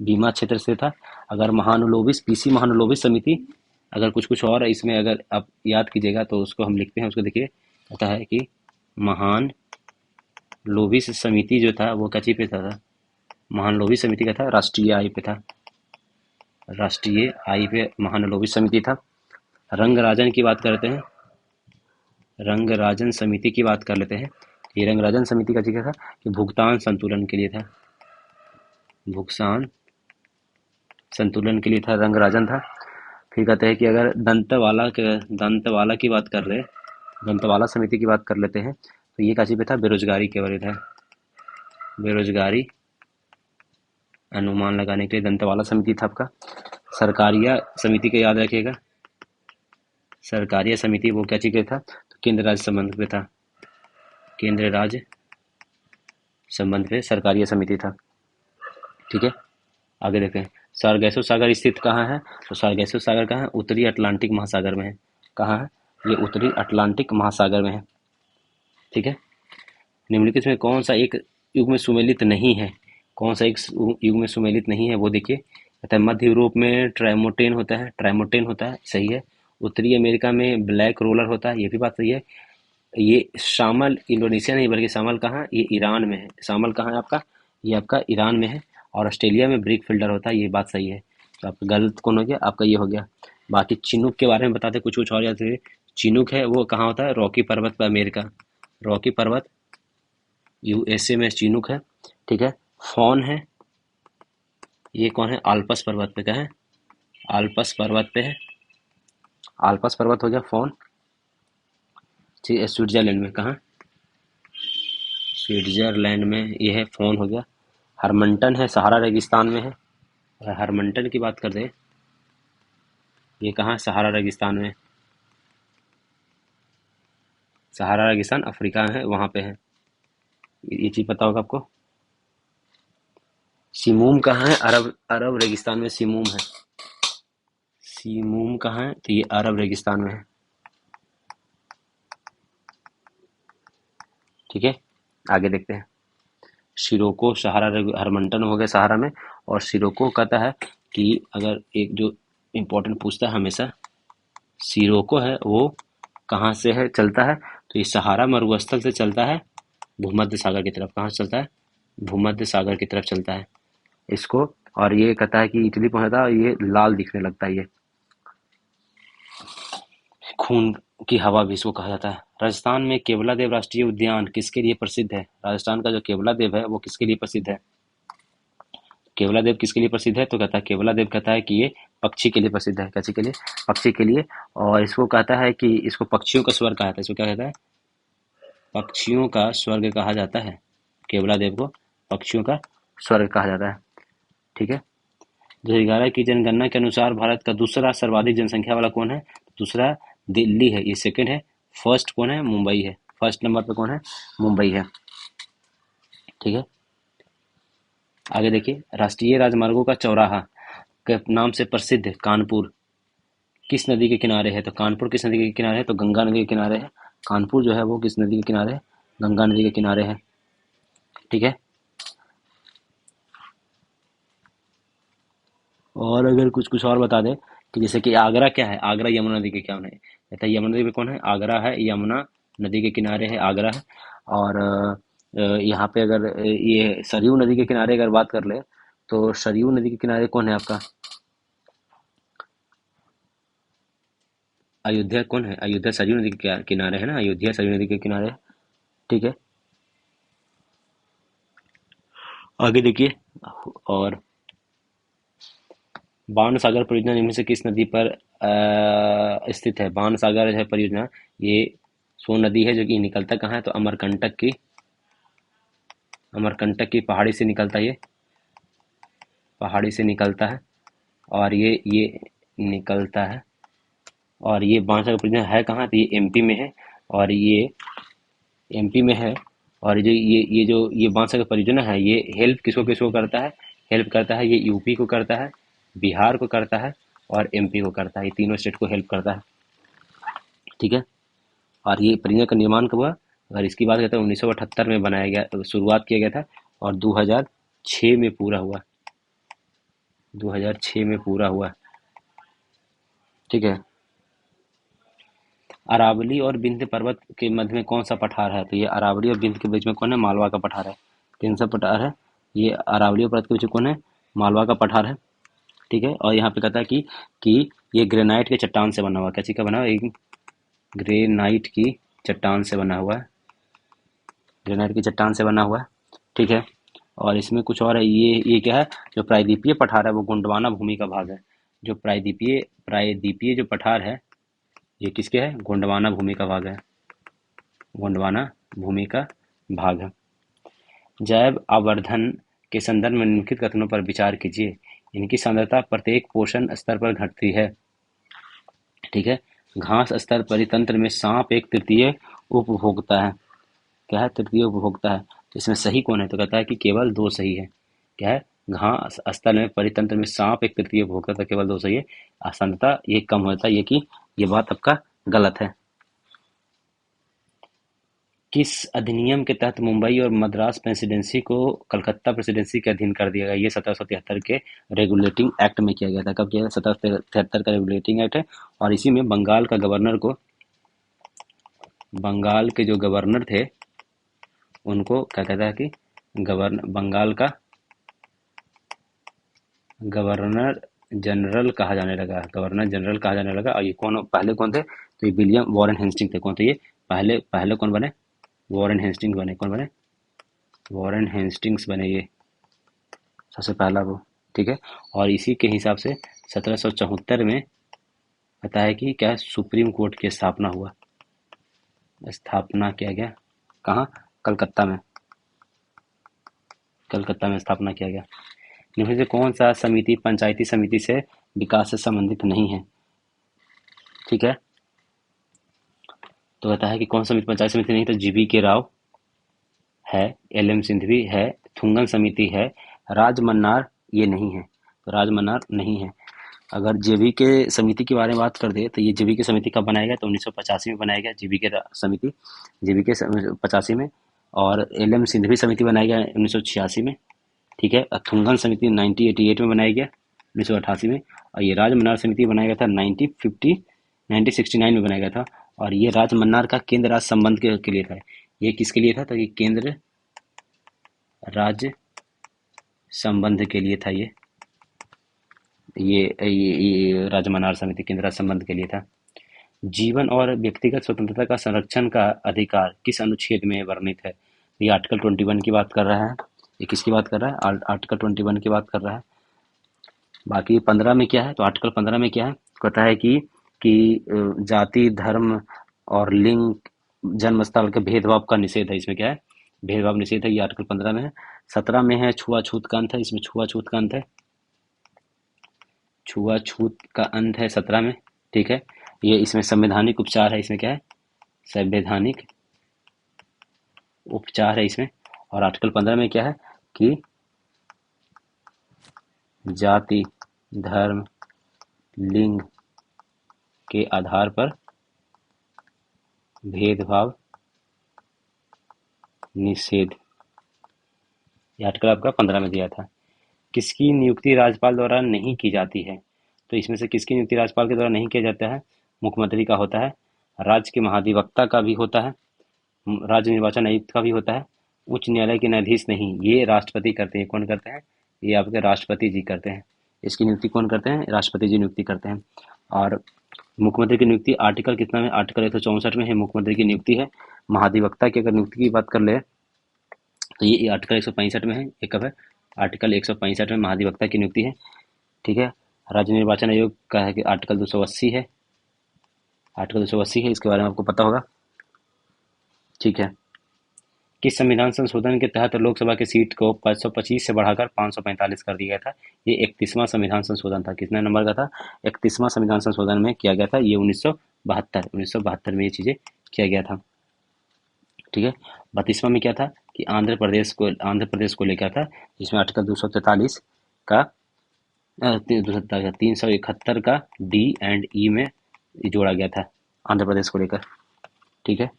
बीमा क्षेत्र से था। अगर महानुलोबिस, पीसी महानुलोबिस समिति, अगर कुछ और इसमें अगर आप याद कीजिएगा तो उसको हम लिखते हैं। उसको देखिए, कहता है कि महान लोबिस समिति जो था वो कची पे था, महान लोबिस समिति का था, राष्ट्रीय आय पे था, राष्ट्रीय आय पे महान लोबिस समिति था। रंगराजन की बात करते हैं, रंगराजन समिति की बात कर लेते हैं। ये रंगराजन समिति का जिक्र था कि भुगतान संतुलन के लिए था, भुगतान संतुलन के लिए था, रंगराजन था। फिर कहते हैं कि अगर दंतवाला की बात कर रहे, दंतवाला समिति की बात कर लेते हैं, तो ये काची पे था, बेरोजगारी के बारे था, बेरोजगारी अनुमान लगाने के लिए दंतवाला समिति था आपका। सरकारिया समिति को याद रखिएगा, सरकारिया समिति वो क्या चीज था, तो केंद्र राज्य संबंध पे था, केंद्र राज्य संबंध पे सरकारिया समिति था। ठीक है, आगे देखते हैं। सारगैसो सागर स्थित कहाँ है, तो सारगैसो सागर कहाँ है, उत्तरी अटलांटिक महासागर में है। कहाँ है, ये उत्तरी अटलांटिक महासागर में है। ठीक है, निम्नलिखित में कौन सा एक युग में सुमेलित नहीं है, कौन सा एक युग में सुमेलित नहीं है वो देखिए। कहता है मध्य यूरोप में ट्राइमोटेन होता है, ट्राइमोटेन होता है, सही है। उत्तरी अमेरिका में ब्लैक रोलर होता है, ये भी बात सही है। ये शामल इंडोनेशिया नहीं बल्कि शामल कहाँ, ये ईरान में है। शामल कहाँ है आपका, ये आपका ईरान में है। और ऑस्ट्रेलिया में ब्रिक फिल्टर होता है, ये बात सही है। तो आपका गलत कौन हो गया, आपका ये हो गया। बाकी चिनूक के बारे में बताते कुछ और याद रखिए। चिनूक है वो कहाँ होता है, रॉकी पर्वत पर अमेरिका, रॉकी पर्वत यूएसए में चिनूक है। ठीक है, फॉन है, ये कौन है, आल्पस पर्वत पे का है, आल्पस पर्वत पे है, आल्पस पर्वत हो गया फॉन। ठीक है, स्विट्जरलैंड में कहाँ, स्विट्जरलैंड में ये है, फॉन हो गया। हरमंटन है, सहारा रेगिस्तान में है। अगर हरमंटन की बात कर दे, ये कहाँ, सहारा रेगिस्तान में, सहारा रेगिस्तान अफ्रीका है, वहाँ पे है, ये चीज़ पता होगा आपको। सिमूम कहाँ है, अरब अरब रेगिस्तान में सिमूम है। सिमूम कहाँ है, तो ये अरब रेगिस्तान में है। ठीक है, आगे देखते हैं। सिरोको सहारा, हरमंटन हो गया सहारा में। और सिरोको कहता है कि अगर एक जो इम्पोर्टेंट पूछता है हमेशा, सिरोको है वो कहाँ से है, चलता है, तो ये सहारा मरुस्थल से चलता है भूमध्य सागर की तरफ। कहाँ से चलता है, भूमध्य सागर की तरफ चलता है इसको। और ये कहता है कि इटली पहुंचता है, ये लाल दिखने लगता है, ये खून की हवा भी इसको कहा जाता है। राजस्थान में केवलादेव राष्ट्रीय उद्यान किसके लिए प्रसिद्ध है, राजस्थान का जो केवलादेव है वो किसके लिए प्रसिद्ध है। केवलादेव किसके लिए प्रसिद्ध है? तो कहता है केवलादेव कहता है कि ये पक्षी के लिए प्रसिद्ध है। कैसे के लिए? पक्षी के लिए। और इसको कहता है कि इसको पक्षियों का स्वर्ग कहा जाता है। इसको क्या कहता है? पक्षियों का स्वर्ग कहा जाता है। केवलादेव को पक्षियों का स्वर्ग कहा जाता है। ठीक है। 2011 की जनगणना के अनुसार भारत का दूसरा सर्वाधिक जनसंख्या वाला कौन है? दूसरा दिल्ली है, ये सेकंड है। फर्स्ट कौन है? मुंबई है। फर्स्ट नंबर पे कौन है? मुंबई है। ठीक है। आगे देखिए, राष्ट्रीय राजमार्गों का चौराहा के नाम से प्रसिद्ध कानपुर किस नदी के किनारे है? तो कानपुर किस नदी के किनारे है? तो गंगा नदी के किनारे है। कानपुर जो है वो किस नदी के किनारे है? गंगा नदी के किनारे है। ठीक है। और अगर कुछ कुछ और बता दें कि जैसे कि आगरा क्या है? आगरा यमुना नदी के क्या है? कहता है यमुना नदी पे कौन है? आगरा है, यमुना नदी के किनारे है, आगरा है। और यहाँ पे अगर ये सरयू नदी के किनारे अगर बात कर ले तो सरयू नदी के किनारे कौन है आपका? अयोध्या कौन है? अयोध्या सरयू नदी के किनारे है ना, अयोध्या सरयू नदी के किनारे है। ठीक है। आगे देखिए, और बाण सागर परियोजना निम्न में से किस नदी पर स्थित है? बाण सागर है परियोजना, ये सोन नदी है जो कि निकलता कहाँ है? तो अमरकंटक की पहाड़ी से निकलता है ये, पहाड़ी से निकलता है। और ये निकलता है। और ये बाण सागर परियोजना है कहाँ? तो ये एमपी में है। और ये एमपी में है। और ये बाण सागर परियोजना है, ये हेल्प किसको किसको करता है? हेल्प करता है ये यूपी को करता है, बिहार को करता है और एमपी को करता है। ये तीनों स्टेट को हेल्प करता है। ठीक है। और ये परियोजना का निर्माण कब हुआ? अगर इसकी बात करते हैं 1978 में बनाया गया, शुरुआत किया गया था और 2006 में पूरा हुआ। 2006 में पूरा हुआ। ठीक है। अरावली और विंध्य पर्वत के मध्य में कौन सा पठार है? तो ये अरावली और विंध्य के बीच में कौन है? मालवा का पठार है। कौन सा पठार है? ये अरावली और पर्वत के बीच में कौन है? मालवा का पठार है। ठीक है। और यहाँ पे कहता है कि ये ग्रेनाइट के चट्टान से बना हुआ। क्या चीज का बना हुआ? एक ग्रेनाइट की चट्टान से बना हुआ है। ग्रेनाइट की चट्टान से बना हुआ है। ठीक है। और इसमें कुछ और है, ये क्या है? जो प्रायद्वीपीय पठार है वो गोंडवाना भूमि का भाग है। जो प्रायद्वीपीय जो पठार है ये किसके है? गोंडवाना भूमि का भाग है। गोंडवाना भूमि का भाग है। जैव आवर्धन के संदर्भ में निम्नलिखित कथनों पर विचार कीजिए। इनकी सांद्रता प्रत्येक पोषण स्तर पर घटती है। ठीक है। घास स्तर परितंत्र में सांप एक तृतीय उपभोक्ता है। क्या है? तृतीय उपभोक्ता है। तो इसमें सही कौन है? तो कहता है कि केवल दो सही है। क्या है? घास स्थल में परितंत्र में सांप एक तृतीय उपभोक्ता था, केवल दो सही है। आसानता ये कम होता है, ये कि ये बात आपका गलत है। किस अधिनियम के तहत मुंबई और मद्रास प्रेसिडेंसी को कलकत्ता प्रेसिडेंसी के अधीन कर दिया गया? ये 1773 के रेगुलेटिंग एक्ट में किया गया था। कब किया गया? 1773 का रेगुलेटिंग एक्ट है। और इसी में बंगाल के जो गवर्नर थे उनको क्या कहता है कि बंगाल का गवर्नर जनरल कहा जाने लगा। गवर्नर जनरल कहा जाने लगा। और ये पहले कौन थे? तो ये विलियम वॉरेन हेस्टिंग थे। कौन थे ये? पहले पहले कौन बने? वॉरेन हेस्टिंग्स बने। कौन बने? वॉरेन हेस्टिंग्स बने ये सबसे पहला वो। ठीक है। और इसी के हिसाब से 1774 में पता है कि क्या सुप्रीम कोर्ट की स्थापना हुआ, स्थापना किया गया। कहाँ? कलकत्ता में। कलकत्ता में स्थापना किया गया। निम्न से कौन सा समिति पंचायती समिति से विकास से संबंधित नहीं है? ठीक है। तो कहता है कि कौन सा समिति पंचायत समिति नहीं? तो जीवी के राव है, एल.एम. सिंघवी है, थुंगन समिति है, राजमन्नार ये नहीं है। तो राजमन्नार नहीं है। अगर जेबी के समिति के बारे में बात कर दे तो ये जेबी के समिति कब बनाया गया? तो 1985 में बनाया गया जेबी के समिति, जेबी के 85 में। और एल.एम. सिंघवी समिति बनाया गया 1986 में। ठीक है। और थुंगन समिति 1988 में बनाया गया, 1988 में। और ये राजमन्नार समिति बनाया गया था 1969 में बनाया गया था। और ये राजमन्नार का केंद्र राज्य संबंध के लिए था। ये किसके लिए था? तो ये केंद्र राज्य संबंध के लिए था। ये राजमन्नार समिति केंद्र राज्य संबंध के लिए था। जीवन और व्यक्तिगत स्वतंत्रता का संरक्षण का अधिकार किस अनुच्छेद में वर्णित है? ये आर्टिकल 21 की बात कर रहा है। ये किसकी बात कर रहा है? आर्टिकल 21 की बात कर रहा है। बाकी 15 में क्या है? तो आर्टिकल 15 में क्या है? कहता है कि जाति, धर्म और लिंग, जन्म स्थल के भेदभाव का निषेध है। इसमें क्या है? भेदभाव निषेध है, ये आर्टिकल 15 में है। 17 में है छुआछूत का अंत है, इसमें छुआछूत का अंत है, छुआछूत का अंत है 17 में। ठीक है, ये इसमें संवैधानिक उपचार है, इसमें क्या है? संवैधानिक उपचार है इसमें। और आर्टिकल 15 में क्या है कि जाति, धर्म, लिंग के आधार पर भेदभाव निषेध, ये आर्टिकल आपका 15 में दिया था। किसकी नियुक्ति राज्यपाल द्वारा नहीं की जाती है? तो इसमें से किसकी नियुक्ति राज्यपाल के द्वारा नहीं किया जाता है? मुख्यमंत्री का होता है, राज्य के महाधिवक्ता का भी होता है, राज्य निर्वाचन आयुक्त का भी होता है, उच्च न्यायालय के न्यायाधीश नहीं, ये राष्ट्रपति करते हैं। कौन करते हैं? ये आपके राष्ट्रपति जी करते हैं। इसकी नियुक्ति कौन करते हैं? राष्ट्रपति जी नियुक्ति करते हैं। और मुख्यमंत्री की नियुक्ति आर्टिकल कितना में? आर्टिकल 164 में है, मुख्यमंत्री की नियुक्ति है। महाधिवक्ता की अगर नियुक्ति की बात कर ले तो ये आर्टिकल 165 में है। ये कब है? आर्टिकल 165 में महाधिवक्ता की नियुक्ति है। ठीक है, राज्य निर्वाचन आयोग का है कि आर्टिकल 280 है, आर्टिकल 280 है, इसके बारे में आपको पता होगा। ठीक है, किस संविधान संशोधन के तहत लोकसभा की सीट को 525 से बढ़ाकर 545 कर दिया गया था? ये 31वां संविधान संशोधन था। कितने नंबर का था? 31वां संविधान संशोधन में किया गया था, ये 1972 में ये चीजें किया गया था। ठीक है, 32वां में क्या था कि आंध्र प्रदेश को लेकर था, जिसमें आर्टिकल 243 का 371 का डी एंड ई में जोड़ा गया था आंध्र प्रदेश को लेकर। ठीक है,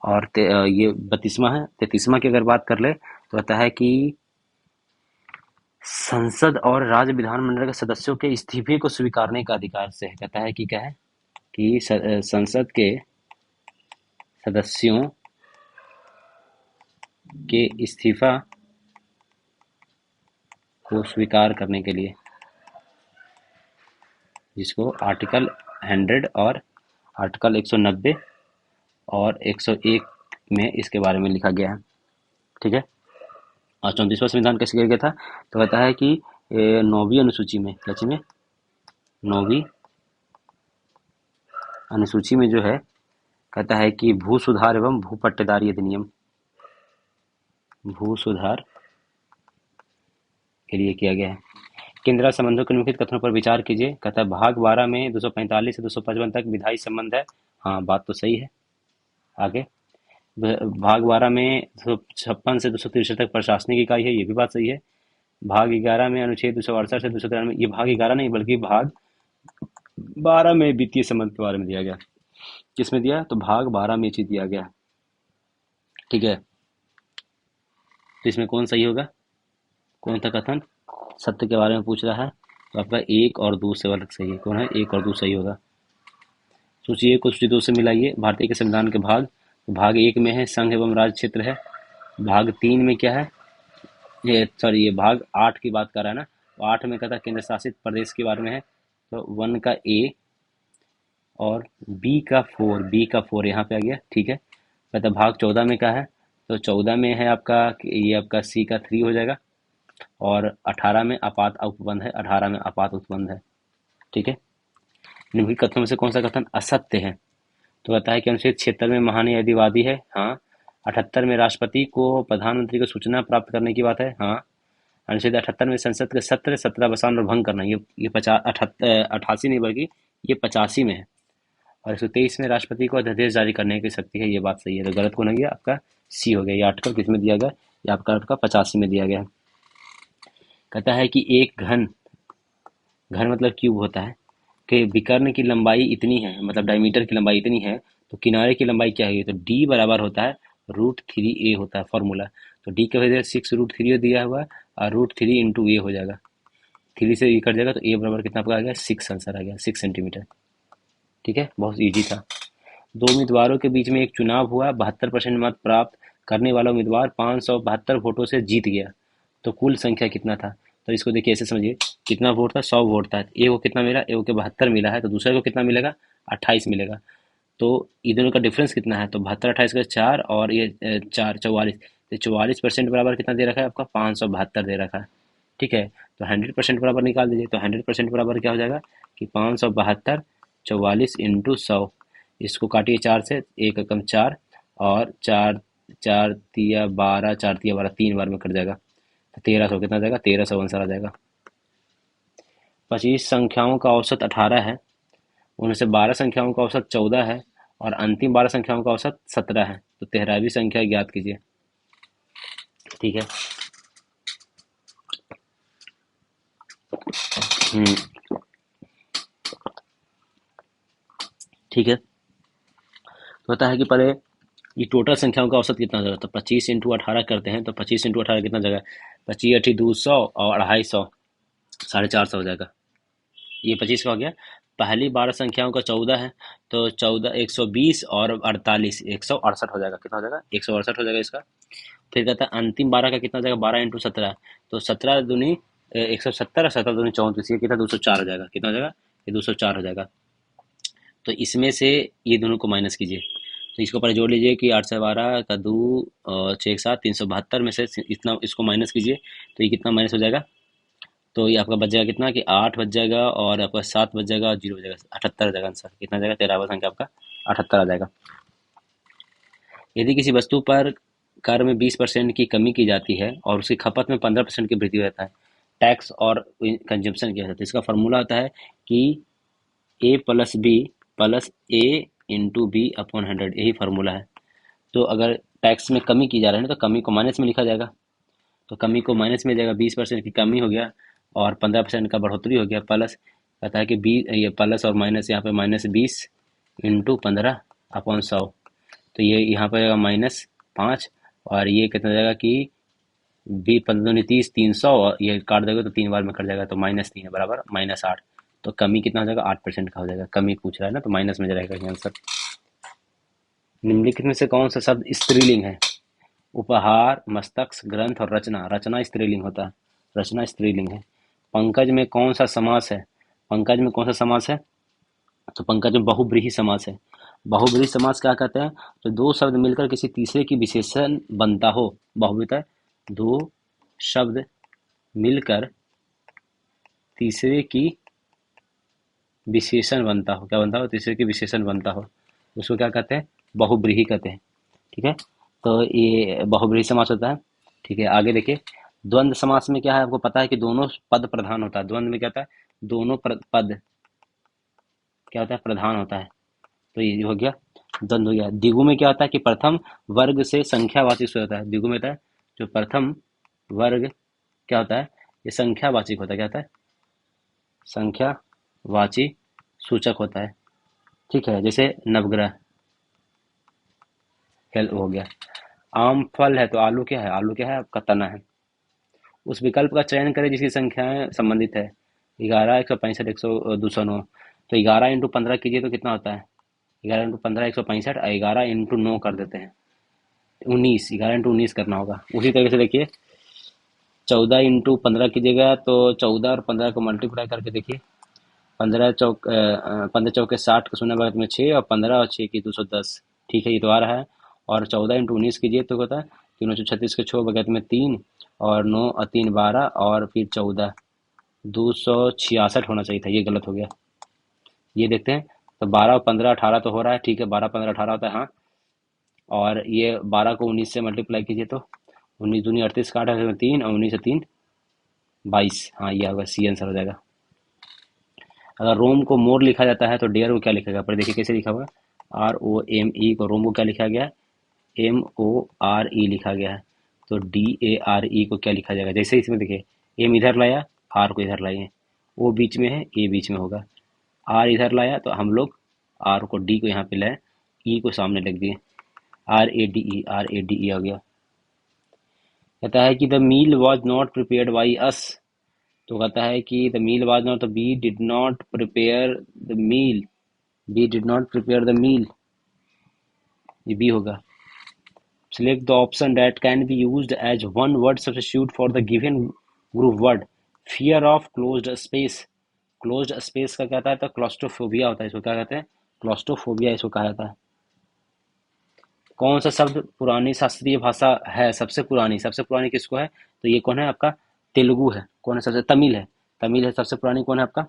और ये 32वां है। 33वां की अगर बात कर ले तो कहता है कि संसद और राज्य विधानमंडल के सदस्यों के इस्तीफे को स्वीकारने का अधिकार से है। कहता है कि क्या है कि संसद के सदस्यों के इस्तीफा को स्वीकार करने के लिए, जिसको आर्टिकल 100 और आर्टिकल 190 और 101 में इसके बारे में लिखा गया है। ठीक है, और 34वां संविधान कैसे किया गया था? तो कहता है कि 9वीं अनुसूची में, क्या में 9वीं अनुसूची में जो है, कहता है कि भू सुधार एवं भू पट्टेदारी अधिनियम, भू सुधार के लिए किया गया है। केंद्र संबंधों के निम्नलिखित कथनों पर विचार कीजिए। कहता है भाग 12 में 245 से 255 तक विधायी संबंध है। हाँ, बात तो सही है। आगे भाग 12 में 256 से 263 तक प्रशासनिक इकाई है, ये भी बात सही है। भाग 11 में अनुच्छेद 268 से 293 में, ये भाग 11 नहीं बल्कि भाग 12 में वित्तीय संबंध के बारे में दिया गया। किसमें दिया? तो भाग 12 में ये चीज दिया गया। ठीक है, तो इसमें कौन सही होगा? कौन सा कथन सत्य के बारे में पूछ रहा है? तो आपका 1 और 2 से वाला सही है। कौन है? 1 और 2 सही होगा। सूची 1 को सूची 2 से मिलाइए। भारतीय के संविधान के भाग, तो भाग 1 में है संघ एवं राज्य क्षेत्र है। भाग 3 में क्या है? ये भाग 8 की बात कर रहा है ना, तो 8 में कहता है केंद्र शासित प्रदेश के बारे में है। तो 1 का ए और बी का 4 यहाँ पे आ गया। ठीक है, कहता भाग 14 में क्या है? तो 14 में है आपका, ये आपका सी का 3 हो जाएगा। और 18 में आपात उपबंध है, 18 में आपात उपबंध है। ठीक है, निम्नलिखित कथनों में से कौन सा कथन असत्य है? तो कहता है कि अनुच्छेद 76 में महान्यायवादी है। हाँ। 78 में राष्ट्रपति को प्रधानमंत्री को सूचना प्राप्त करने की बात है। हाँ। अनुच्छेद 78 में संसद के सत्र 17 बसान और भंग करना, ये 88 नहीं बल्कि ये 85 में है। और 123 में राष्ट्रपति को अध्यादेश जारी करने की शक्ति है, ये बात सही है। तो गलत कौन हो गया? आपका सी हो गया। ये आर्टिकल किस में दिया गया? ये आपका 85 में दिया गया। कहता है कि एक घन मतलब क्यूब होता है कि विकर्ण की लंबाई इतनी है, मतलब डायमीटर की लंबाई इतनी है, तो किनारे की लंबाई क्या है? तो डी बराबर होता है √3a होता है फॉर्मूला। तो डी का वजह 6√3 दिया हुआ है और √3 इंटू ए हो जाएगा। 3 से ए कट जाएगा तो ए बराबर कितना आपका आ गया? 6 आंसर आ गया, 6 सेंटीमीटर। ठीक है, बहुत ईजी था। 2 उम्मीदवारों के बीच में एक चुनाव हुआ, 72% मत प्राप्त करने वाला उम्मीदवार 572 वोटों से जीत गया। तो कुल संख्या कितना था? तो इसको देखिए ऐसे समझिए, कितना वोट था? 100 वोट था। ए को कितना मिला? ए को 72 मिला है, तो दूसरे को कितना मिलेगा? 28 मिलेगा। तो इन दोनों का डिफरेंस कितना है? तो 72 28 का 4 और ये 4 44, तो 44% बराबर कितना दे रखा है आपका, 572 दे रखा है। ठीक है, तो 100% बराबर निकाल दीजिए। तो 100% बराबर क्या हो जाएगा कि 572 44 इंटू 100, इसको काटिए 4 से, एक एकम 4 और 4 4 तिया 12, 4 तिया 12, 3 बार में कट जाएगा। तो 1300 कितना आ जाएगा, 1300 आंसर आ जाएगा। 25 संख्याओं का औसत 18 है, उनमें से 12 संख्याओं का औसत 14 है और अंतिम 12 संख्याओं का औसत 17 है। तो 13वीं संख्या ज्ञात कीजिए। ठीक है। हम्म, ठीक है। तो होता है कि पहले ये टोटल संख्याओं का औसत कितना हो जाएगा, तो 25 इंटू 18 करते हैं, तो 25 इंटू 18 कितना जगह, 25 अठी 200 और 250, 450 हो जाएगा। ये 25 का हो गया। पहली 12 संख्याओं का 14 है, तो 14 120 और 48 168 हो जाएगा। कितना हो जाएगा, 168 हो जाएगा इसका। फिर कहता है अंतिम 12 का कितना हो जाएगा, 12 इंटू 17, तो 17 दूनी 170 और 17 दूनी 34, ये कितना 204 हो जाएगा। कितना हो जाएगा, ये 204 हो जाएगा। तो इसमें से ये दोनों को माइनस कीजिए। तो इसको पहले जोड़ लीजिए कि 8 से 12 का 2 और 6 7 372 में से इतना इसको माइनस कीजिए, तो ये कितना माइनस हो जाएगा। तो ये आपका बच जाएगा कितना कि 8 बच जाएगा और आपका 7 बच जाएगा और 0 बच जाएगा, 78 हो जाएगा आंसर। कितना हो जाएगा, 13वां संख्या आपका 78 आ जाएगा। यदि किसी वस्तु पर कर में 20% की कमी की जाती है और उसकी खपत में 15% की वृद्धि होता है, टैक्स और कंजम्पशन किया जाता है, इसका फॉर्मूला होता है कि ए प्लस बी प्लस ए इंटू बी अपॉन 100, यही फार्मूला है। तो अगर टैक्स में कमी की जा रही है ना, तो कमी को माइनस में लिखा जाएगा। तो कमी को माइनस में जाएगा, 20% की कमी हो गया और 15% का बढ़ोतरी हो गया, प्लस कहता है कि ये प्लस और माइनस, यहाँ पे -20 इंटू 15 अपॉन 100, तो ये यहाँ पर जाएगा -5 और ये कितना जाएगा कि 15 300 और ये काट देगा तो 3 बार में कट जाएगा, तो -3 है बराबर -8। तो कमी कितना हो जाएगा, 8% का हो जाएगा। कमी पूछ रहा है ना, तो माइनस में जाएगा ये आंसर। निम्नलिखित में से कौन सा शब्द स्त्रीलिंग है, उपहार, मस्तक, ग्रंथ और रचना। रचना स्त्रीलिंग होता है, रचना स्त्रीलिंग है। पंकज में कौन सा समास है, पंकज में कौन सा समास है, तो पंकज में बहुब्रीहि समास है। बहुब्रीहि समास क्या कहते हैं, तो दो शब्द मिलकर किसी तीसरे की विशेषण बनता हो। बहुब्रीहि है दो शब्द मिलकर तीसरे की विशेषण बनता हो, क्या बनता हो, तीसरे की विशेषण बनता हो, उसको क्या कहते हैं, बहुब्रीहि कहते हैं। ठीक है, तो ये बहुब्रीहि समास होता है। ठीक है, आगे देखिए। द्वंद्व समास में क्या है, आपको पता है कि दोनों पद प्रधान होता है। द्वंद्व में क्या होता है, दोनों पद क्या होता है, प्रधान होता है। तो ये हो गया, द्वंद्व हो गया। द्विगु में क्या होता है कि प्रथम वर्ग से संख्यावाचक से होता है। द्विगु में होता है जो प्रथम वर्ग क्या होता है, ये संख्यावाचक होता है। क्या होता है, संख्यावाची सूचक होता है। ठीक है, जैसे नवग्रह हो गया। आम फल है, तो आलू क्या है, आलू क्या है आपका तना है। उस विकल्प का चयन करें जिसकी संख्याएं संबंधित है। 11 165 100 209, तो 11 इंटू 15 कीजिए तो कितना होता है, 11 इंटू 15 165, 11 इंटू 9 कर देते हैं 19, 11 इंटू 19 करना होगा। उसी तरीके से देखिए 14 इंटू 15 कीजिएगा तो 14 और 15 को मल्टीप्लाई करके देखिए, 15 चौके 60 का शून्य बगत में 6 और 15 और 6 की 210। ठीक है, ये तो आ रहा है। और 14 इंटू 19 कीजिए तो होता है 336 के 6 बगत में 3 और 9 और 3 12 और फिर 14 266 होना चाहिए था, ये गलत हो गया। ये देखते हैं, तो 12 और 15 18 तो हो रहा है। ठीक है, 12 15 18 होता है, हाँ। और ये 12 को 19 से मल्टीप्लाई कीजिए तो 19 दूनी 38 का 8 3 और 19 से 3 22, हाँ ये होगा, सी आंसर हो जाएगा। अगर रोम को मोर लिखा जाता है तो डेयर को क्या लिखा गया, पर देखिए कैसे लिखा हुआ है, ROME को, रोम को क्या लिखा गया है, MORE लिखा गया है। तो DARE को क्या लिखा जाएगा, जैसे इसमें देखिए एम इधर लाया, आर को इधर लाइए, ओ बीच में है, ए बीच में होगा, आर इधर लाया तो हम लोग आर को, डी को यहाँ पे लाए, ई को सामने लिख दिए, RADE हो गया। कहता है कि the meal was not prepared by us, तो कहता है कि the meal was not, we did not prepare the meal, we did not prepare the meal, ये बी होगा। Select the option that can be used as one word substitute for the given group word. Fear of closed space, closed space का क्या होता है, तो क्लॉस्ट्रोफोबिया होता है, इसको क्या कहते हैं, क्लॉस्ट्रोफोबिया इसको कहा जाता है। कौन सा शब्द पुरानी शास्त्रीय भाषा है, सबसे पुरानी किसको है? तो ये कौन है आपका? तेलुगु है। कौन है सबसे? तमिल है। तमिल है सबसे पुरानी। कौन है आपका?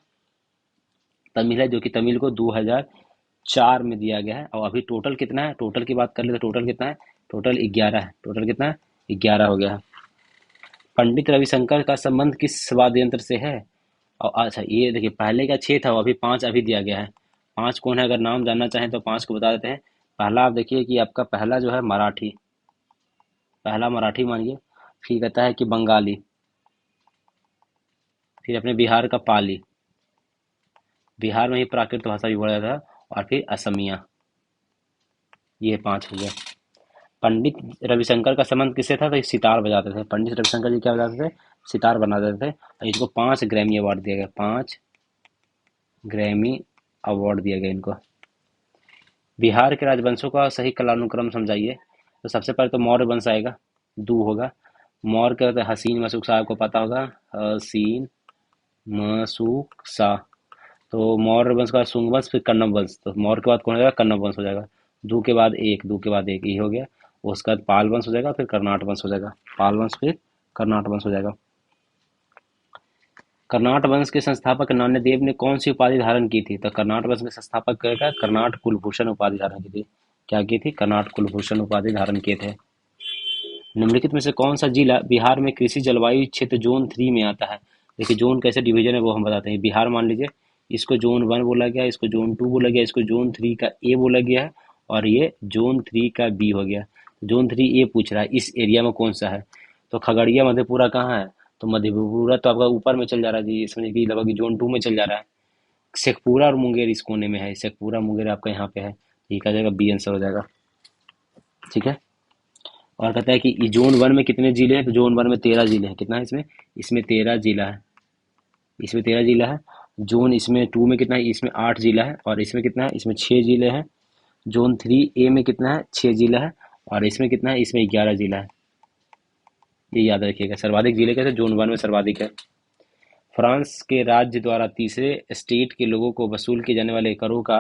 तमिल है, जो कि तमिल को 2004 में दिया गया है। और अभी टोटल कितना है? टोटल की बात कर ले तो टोटल कितना है? टोटल 11 है। टोटल कितना है? 11 हो गया है। पंडित रविशंकर का संबंध किस वाद्य यंत्र से है? और अच्छा ये देखिए, पहले का 6 था, वो अभी 5 अभी दिया गया है। 5 कौन है? अगर नाम जानना चाहें तो 5 को बता देते हैं। पहला आप देखिए कि आपका पहला जो है मराठी, पहला मराठी मानिए। फिर कहता है कि बंगाली, फिर अपने बिहार का पाली, बिहार में ही प्राकृत भाषा भी बोला जाता है, और फिर असमिया। ये 5 हो गया। पंडित रविशंकर का संबंध किससे था? तो ये सितार बजाते थे। पंडित रविशंकर जी क्या बजाते थे? सितार बनाते थे। और इनको 5 ग्रैमी अवार्ड दिया गया। 5 ग्रैमी अवार्ड दिया गया इनको। बिहार के राजवंशों का सही कालानुक्रम समझाइए। तो सबसे पहले तो मौर्य वंश आएगा, दू होगा। मौर्य का तो हसीन मसूक शाह को पता होगा, हसीन मसूक शाह। तो मौर्य वंश का बाद शुंग वंश, फिर कन्नम वंश। तो मौर्य के बाद कौन हो जाएगा? कन्नम वंश हो जाएगा। दू के बाद एक, दू के बाद एक, ये हो गया। उसके बाद पाल वंश हो जाएगा, फिर कर्नाट वंश हो जाएगा। पाल वंश फिर कर्नाट वंश हो जाएगा। कर्नाट वंश के संस्थापक नान्यदेव ने कौन सी उपाधि धारण की थी? तो कर्नाट वंश के संस्थापक का कर्नाट कुलभूषण उपाधि धारण की थी। क्या की थी? कर्नाट कुलभूषण उपाधि धारण किए थे। निम्नलिखित में से कौन सा जिला बिहार में कृषि जलवायु क्षेत्र जोन 3 में आता है? देखिए जोन कैसे डिवीजन है वो हम बताते हैं। बिहार मान लीजिए, इसको जोन 1 बोला गया, इसको जोन 2 बोला गया, इसको जोन 3 का ए बोला गया है, और ये जोन 3 का बी हो गया। जोन 3 ए पूछ रहा है इस एरिया में कौन सा है? तो खगड़िया मधेपुरा कहाँ है? तो मधेपुरा तो आपका ऊपर में चल जा रहा है जी, समझ कि लगभग जोन 2 में चल जा रहा है। शेखपुरा और मुंगेर इस कोने में है। शेखपुरा मुंगेर आपका यहाँ पे है। ये कहा जाएगा बी आंसर हो जाएगा। ठीक है। और कहता है कि जोन 1 में कितने जिले हैं? तो जोन 1 में 13 जिले हैं। कितना है इसमें? इसमें 13 जिला है। इसमें 13 जिला है। जोन इसमें 2 में कितना है? इसमें 8 जिला है। और इसमें कितना है? इसमें 6 जिले हैं। जोन 3 ए में कितना है? 6 जिला है। और इसमें कितना है? इसमें 11 जिला है। ये याद रखिएगा। सर्वाधिक जिले कैसे? जोन 1 में सर्वाधिक है। फ्रांस के राज्य द्वारा तीसरे स्टेट के लोगों को वसूल किए जाने वाले करों का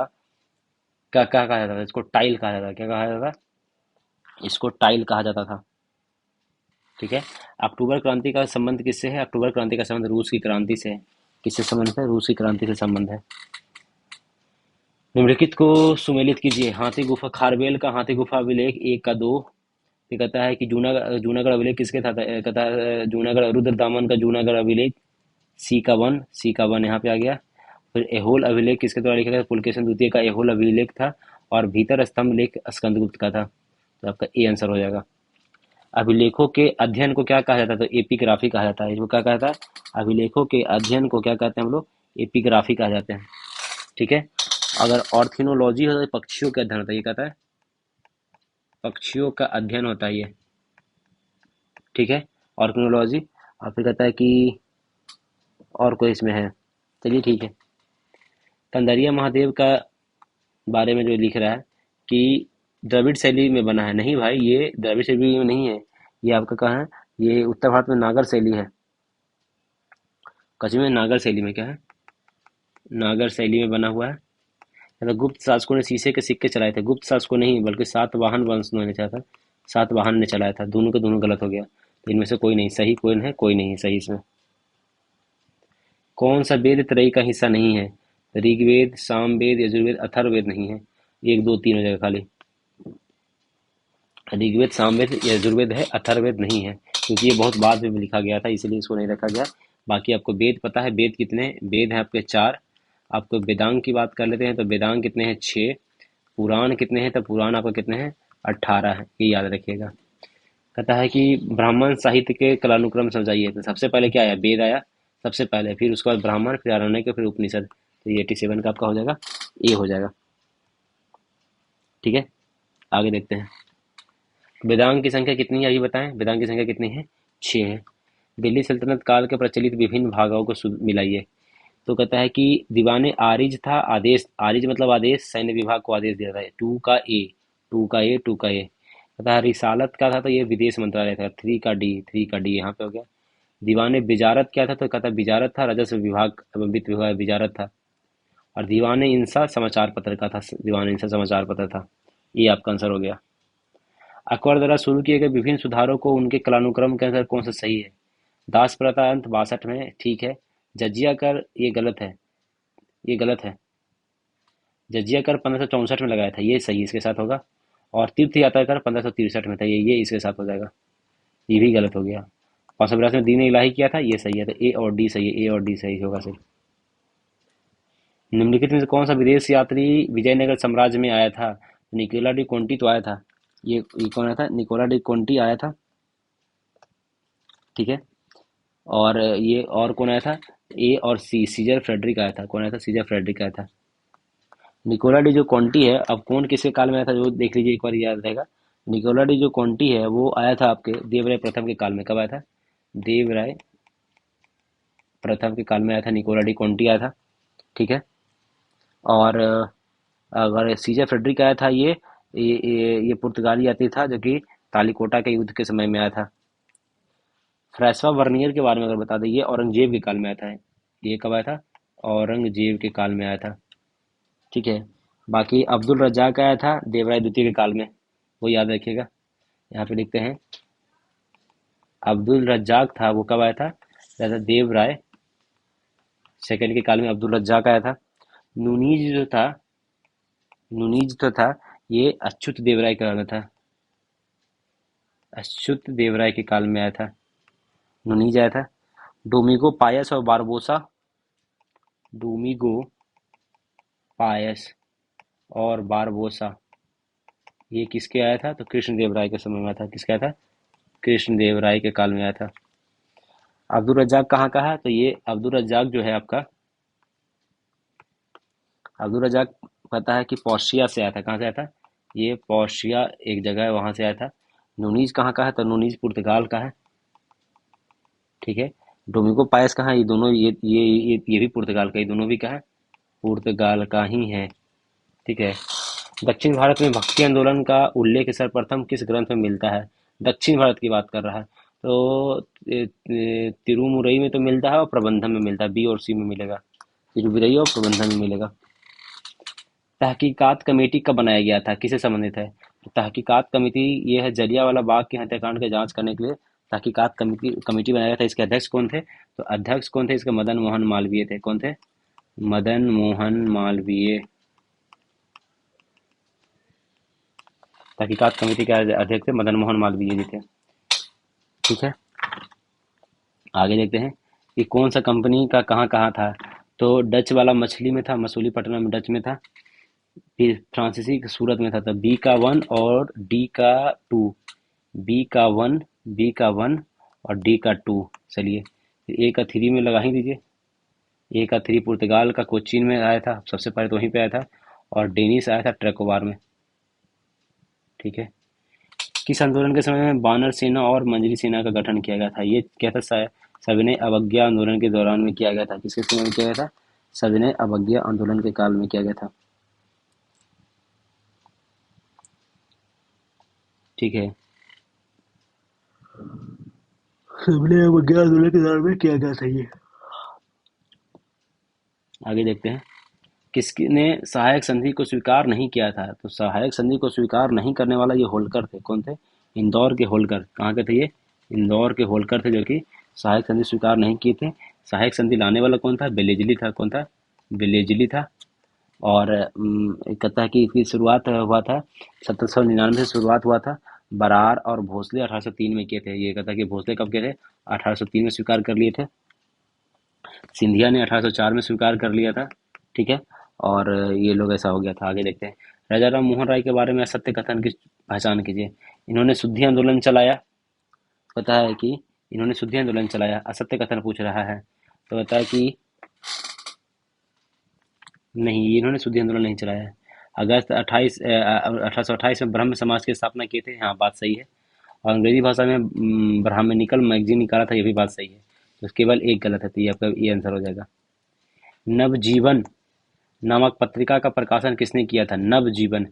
क्या कहा जाता था? इसको टाइल कहा जाता था। क्या कहा जाता था? इसको टाइल कहा जाता था। ठीक है। अक्टूबर क्रांति का संबंध किससे है? अक्टूबर क्रांति का संबंध रूस की क्रांति से है। किससे संबंध है? रूस की क्रांति से संबंध है। निम्नलिखित को सुमेलित कीजिए। हाथी गुफा, खारवेल का हाथी गुफा अभिलेख 1 का 2। ये कहता है कि जूनागढ़ जूनागढ़ अभिलेख किसके था? कहता है जूनागढ़ रुद्र दामन का जूनागढ़ अभिलेख सी का 1, सी का 1 यहाँ पे आ गया। फिर एहोल अभिलेख किसके द्वारा लिखा गया? पुलकेशन द्वितीय का एहोल अभिलेख था। और भीतर स्तंभ लेख स्कंदगुप्त का था। तो आपका ए आंसर हो जाएगा। अभिलेखों के अध्ययन को क्या कहा जाता है? तो एपिग्राफी कहा जाता है। इसको क्या कहा जाता है? अभिलेखों के अध्ययन को क्या कहते हैं हम लोग? एपिग्राफी कहा जाते हैं। ठीक है। अगर ऑर्थिनोलॉजी हो तो पक्षियों का अध्ययन होता है। ये कहता है पक्षियों का अध्ययन होता है ये। ठीक है। ऑर्थिनोलॉजी। और फिर कहता है कि और कोई इसमें है। चलिए ठीक है। कंदरिया महादेव का बारे में जो लिख रहा है कि द्रविड़ शैली में बना है। नहीं भाई, ये द्रविड़ शैली में नहीं है। ये आपका कहाँ है? ये उत्तर भारत में नागर शैली है। कच्छ में नागर शैली में क्या है? नागर शैली में बना हुआ है। मतलब गुप्त शासकों ने शीशे के सिक्के चलाए थे। गुप्त शासकों नहीं, बल्कि सातवाहन वंश ने चलाया था। सातवाहन ने चलाया था। दोनों के दोनों गलत हो गया। तो इनमें से कोई नहीं सही, कोई है कोई नहीं है सही इसमें। कौन सा वेद त्रयी का हिस्सा नहीं है? ऋग्वेद, सामवेद, यजुर्वेद, अथर्ववेद नहीं है। 1 2 3 हो जाएगा खाली। ऋग्वेद, सामवेद, यजुर्वेद है, अथर्ववेद नहीं है, क्योंकि ये बहुत बाद में लिखा गया था, इसलिए इसको नहीं रखा गया। बाकी आपको वेद पता है। वेद कितने? वेद है आपके 4। आपको वेदांग की बात कर लेते हैं तो वेदांग कितने हैं? 6। पुराण कितने हैं? तो पुराण आपको कितने हैं? 18 है। ये याद रखिएगा। कहता है कि ब्राह्मण साहित्य के कालानुक्रम समझाइए। तो सबसे पहले क्या आया? वेद आया सबसे पहले, फिर उसके बाद ब्राह्मण, फिर आरण्यक, फिर उपनिषद। तो ये 87 का आपका हो जाएगा, ए हो जाएगा। ठीक है। आगे देखते हैं। वेदांग की संख्या कितनी है अभी बताएं। वेदांग की संख्या कितनी है? 6 है। दिल्ली सल्तनत काल के प्रचलित विभिन्न भागों को मिलाइए। तो कहता है कि दीवाने आरिज था आदेश, आरिज मतलब आदेश, सैन्य विभाग को आदेश दिया था। 2 का ए, 2 का ए, 2 का ए। कहता है रिसालत का था तो ये विदेश मंत्रालय था। 3 का डी, 3 का डी यहाँ पे हो गया। दीवाने बिजारत क्या था? तो कहता है बिजारत था राजस्व विभाग एवं वित्त विभाग बिजारत था। और दीवाने इंसा समाचार पत्र का था। दीवाने इंसा समाचार पत्र था। ये आपका आंसर हो गया। अकबर द्वारा शुरू किए गए विभिन्न सुधारों को उनके कालानुक्रम के अनुसार कौन सा सही है? दास प्रथा अंत 62 में, ठीक है। जजिया कर, ये गलत है, ये गलत है। जजिया कर 1564 में लगाया था, ये सही इसके साथ होगा। और तीर्थ यात्रा कर 1563 में था, ये इसके साथ हो जाएगा। ये भी गलत हो गया। 582 में दीन इलाही किया था, ये सही है। तो ए और डी सही है, ए और डी सही होगा सर। निम्नलिखित में से कौन सा विदेश यात्री विजयनगर साम्राज्य में आया था? निकोला डी कोंटी तो आया था। ये कौन आया था? निकोला डी कोंटी आया था, ठीक है। और ये और कौन आया था? ए और सी, सीजर फ्रेडरिक आया था। कौन आया था? सीजर फ्रेडरिक आया था। निकोला डी जो कोंटी है, अब कौन किसके काल में आया था जो देख लीजिए, एक बार याद रहेगा। निकोला डी जो कोंटी है वो आया था आपके देवराय प्रथम के काल में। कब आया था? देवराय प्रथम के काल में आया था, निकोला डी कोंटी आया था, ठीक है। और अगर सीजर फ्रेडरिक आया था, ये पुर्तगाली यात्री था जो कि तालिकोटा के युद्ध के समय में आया था। फ्रांसवा वर्नियर के बारे में अगर बता दें, ये औरंगजेब के काल में आया था। ये कब आया था? औरंगजेब के काल में आया था, ठीक है। बाकी अब्दुल रज्जाक आया था देवराय द्वितीय के काल में, वो याद रखिएगा। यहाँ पे लिखते हैं अब्दुल रज्जाक था, वो कब आया था? देवराय सेकंड के काल में अब्दुल रज्जाक आया था। नूनीज जो था, नूनीज तो था, ये अच्युत देवराय का काल में था। अच्युत देवराय के काल में आया था, नूनीज आया था। डोमिगो पायस और बारबोसा, डोमिगो पायस और बारबोसा, ये किसके आया था? तो कृष्ण देव राय के समय में आया था। किसका आया था? कृष्ण देव राय के काल में आया था। अब्दुल रज्जाक कहाँ का है? तो ये अब्दुल रज्जाक जो है आपका, अब्दुल रज्जाक पता है कि पोर्शिया से आया था। कहाँ से आया था? ये पोर्शिया एक जगह है, वहां से आया था। नूनीज कहाँ का है? तो नूनीज पुर्तगाल का है, ठीक है। डोमिगो पायस कहाँ है? ये दोनों, ये भी पुर्तगाल का, ये दोनों भी कहा है, पुर्तगाल का ही है, ठीक है। दक्षिण भारत में भक्ति आंदोलन का उल्लेख सर्वप्रथम किस ग्रंथ में मिलता है? दक्षिण भारत की बात कर रहा है तो तिरुमुरई में तो मिलता है और प्रबंधन में मिलता है, बी और सी में मिलेगा। तिरुविरई और प्रबंधन में मिलेगा। तहकीकात कमेटी कब बनाया गया था? किससे संबंधित है? तो तहकीकात कमेटी ये है जलियांवाला बाग के हत्याकांड की जांच करने के लिए तहकीकात कमेटी कमेटी बनाया गया था। इसके अध्यक्ष कौन थे? तो अध्यक्ष कौन थे इसके? मदन मोहन मालवीय थे। कौन थे? मदन मोहन मालवीय तहकीकात कमेटी के अध्यक्ष थे, मदन मोहन मालवीय जी थे, ठीक है। आगे देखते हैं कि कौन सा कंपनी का कहाँ कहाँ था। तो डच वाला मछली में था, मसूलीपट्टनम डच में था। फिर फ्रांसीसी सूरत में था, तो बी का 1 और डी का 2, बी का 1, बी का 1 और डी का 2। चलिए फिर ए का 3 में लगा ही दीजिए। ए का 3 पुर्तगाल का कोचीन में आया था, सबसे पहले तो वहीं पे आया था। और डेनिस आया था ट्रेकोबार में, ठीक है। किस आंदोलन के समय में वानर सेना और मंजरी सेना का गठन किया गया था? ये क्या था? सविनय अवज्ञा आंदोलन के दौरान में किया गया था। किसके समय में किया गया था? सविनय अवज्ञा आंदोलन के काल में किया गया था, ठीक है। सविनय अवज्ञा आंदोलन के दौरान में किया गया था ये। आगे देखते हैं किसने सहायक संधि को स्वीकार नहीं किया था? तो सहायक संधि को स्वीकार नहीं करने वाला ये होलकर थे। कौन थे? इंदौर के होलकर। कहाँ के थे ये? इंदौर के होलकर थे, जो कि सहायक संधि स्वीकार नहीं किए थे। सहायक संधि लाने वाला कौन था? बेलेजली था। कौन था? बेलेजली था। और कहता है कि इसकी शुरुआत हुआ था 1799 से शुरुआत हुआ था। बरार और भोसले 1803 में किए थे। ये कहता है कि भोसले कब किए थे? 1803 में स्वीकार कर लिए थे। सिंधिया ने 1804 में स्वीकार कर लिया था, ठीक है। और ये लोग ऐसा हो गया था। आगे देखते हैं राजा राम मोहन राय के बारे में असत्य कथन की पहचान कीजिए। इन्होंने शुद्धि आंदोलन चलाया, पता है कि इन्होंने शुद्धि आंदोलन चलाया। असत्य कथन पूछ रहा है तो बताया कि नहीं, इन्होंने शुद्धि आंदोलन नहीं चलाया है। अगस्त 1828 में ब्रह्म समाज की स्थापना की थी, हाँ बात सही है। और अंग्रेजी भाषा में ब्राह्मणिकल मैगजीन निकाला था, ये भी बात सही है। तो केवल एक गलत है, तो ये आपका ये आंसर हो जाएगा। नवजीवन नामक पत्रिका का प्रकाशन किसने किया था? नवजीवन,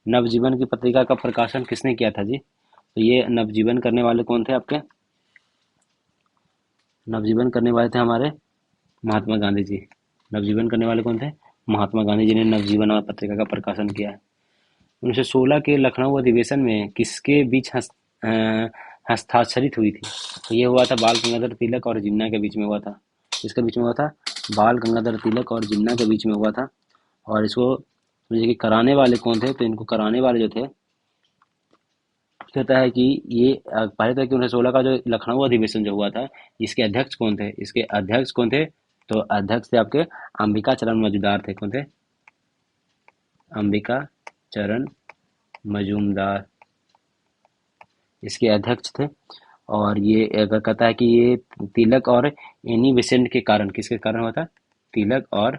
नवजीवन की पत्रिका का प्रकाशन किसने किया था जी? तो ये नवजीवन करने वाले कौन थे आपके? नवजीवन करने वाले थे हमारे महात्मा गांधी जी। नवजीवन करने वाले कौन थे? महात्मा गांधी जी ने नवजीवन नामक पत्रिका का प्रकाशन किया है। 1916 के लखनऊ अधिवेशन में किसके बीच हस्ताक्षरित हुई थी? तो ये हुआ था बाल गंगाधर तिलक और जिन्ना के बीच में हुआ था। किसके बीच में हुआ था? बाल गंगाधर तिलक और जिन्ना के बीच में हुआ था। और इसको मुझे कि कराने वाले कौन थे, तो इनको कराने वाले जो थे, कहता है कि ये पहले था कि 1916 का जो लखनऊ अधिवेशन जो हुआ था, इसके अध्यक्ष कौन थे? इसके अध्यक्ष कौन थे? तो अध्यक्ष थे आपके अंबिका चरण मजूमदार थे। कौन थे? अंबिका चरण मजूमदार इसके अध्यक्ष थे। और ये अगर कहता है कि ये तिलक और एनी बेसेंट के कारण, किसके कारण हुआ था? तिलक और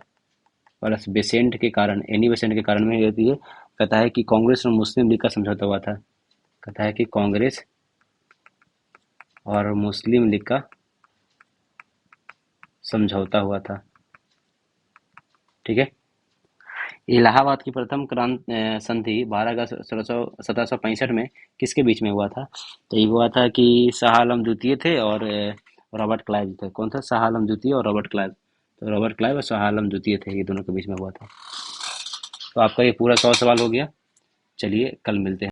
प्लस बेसेंट के कारण, एनी बेसेंट के कारण में ये कहता है कि कांग्रेस और मुस्लिम लीग का समझौता हुआ था। कहता है कि कांग्रेस और मुस्लिम लीग का समझौता हुआ था। ठीक है। इलाहाबाद की प्रथम संधि 12 अगस्त 1765 में किसके बीच में हुआ था? तो ये हुआ था कि शाह आलम द्वितीय थे और रॉबर्ट क्लाइव थे। कौन था? शाह आलम द्वितीय और रॉबर्ट क्लाइव। तो रॉबर्ट क्लाइव और शाह आलम द्वितीय थे, ये दोनों के बीच में हुआ था। तो आपका ये पूरा 100 सवाल हो गया। चलिए कल मिलते हैं।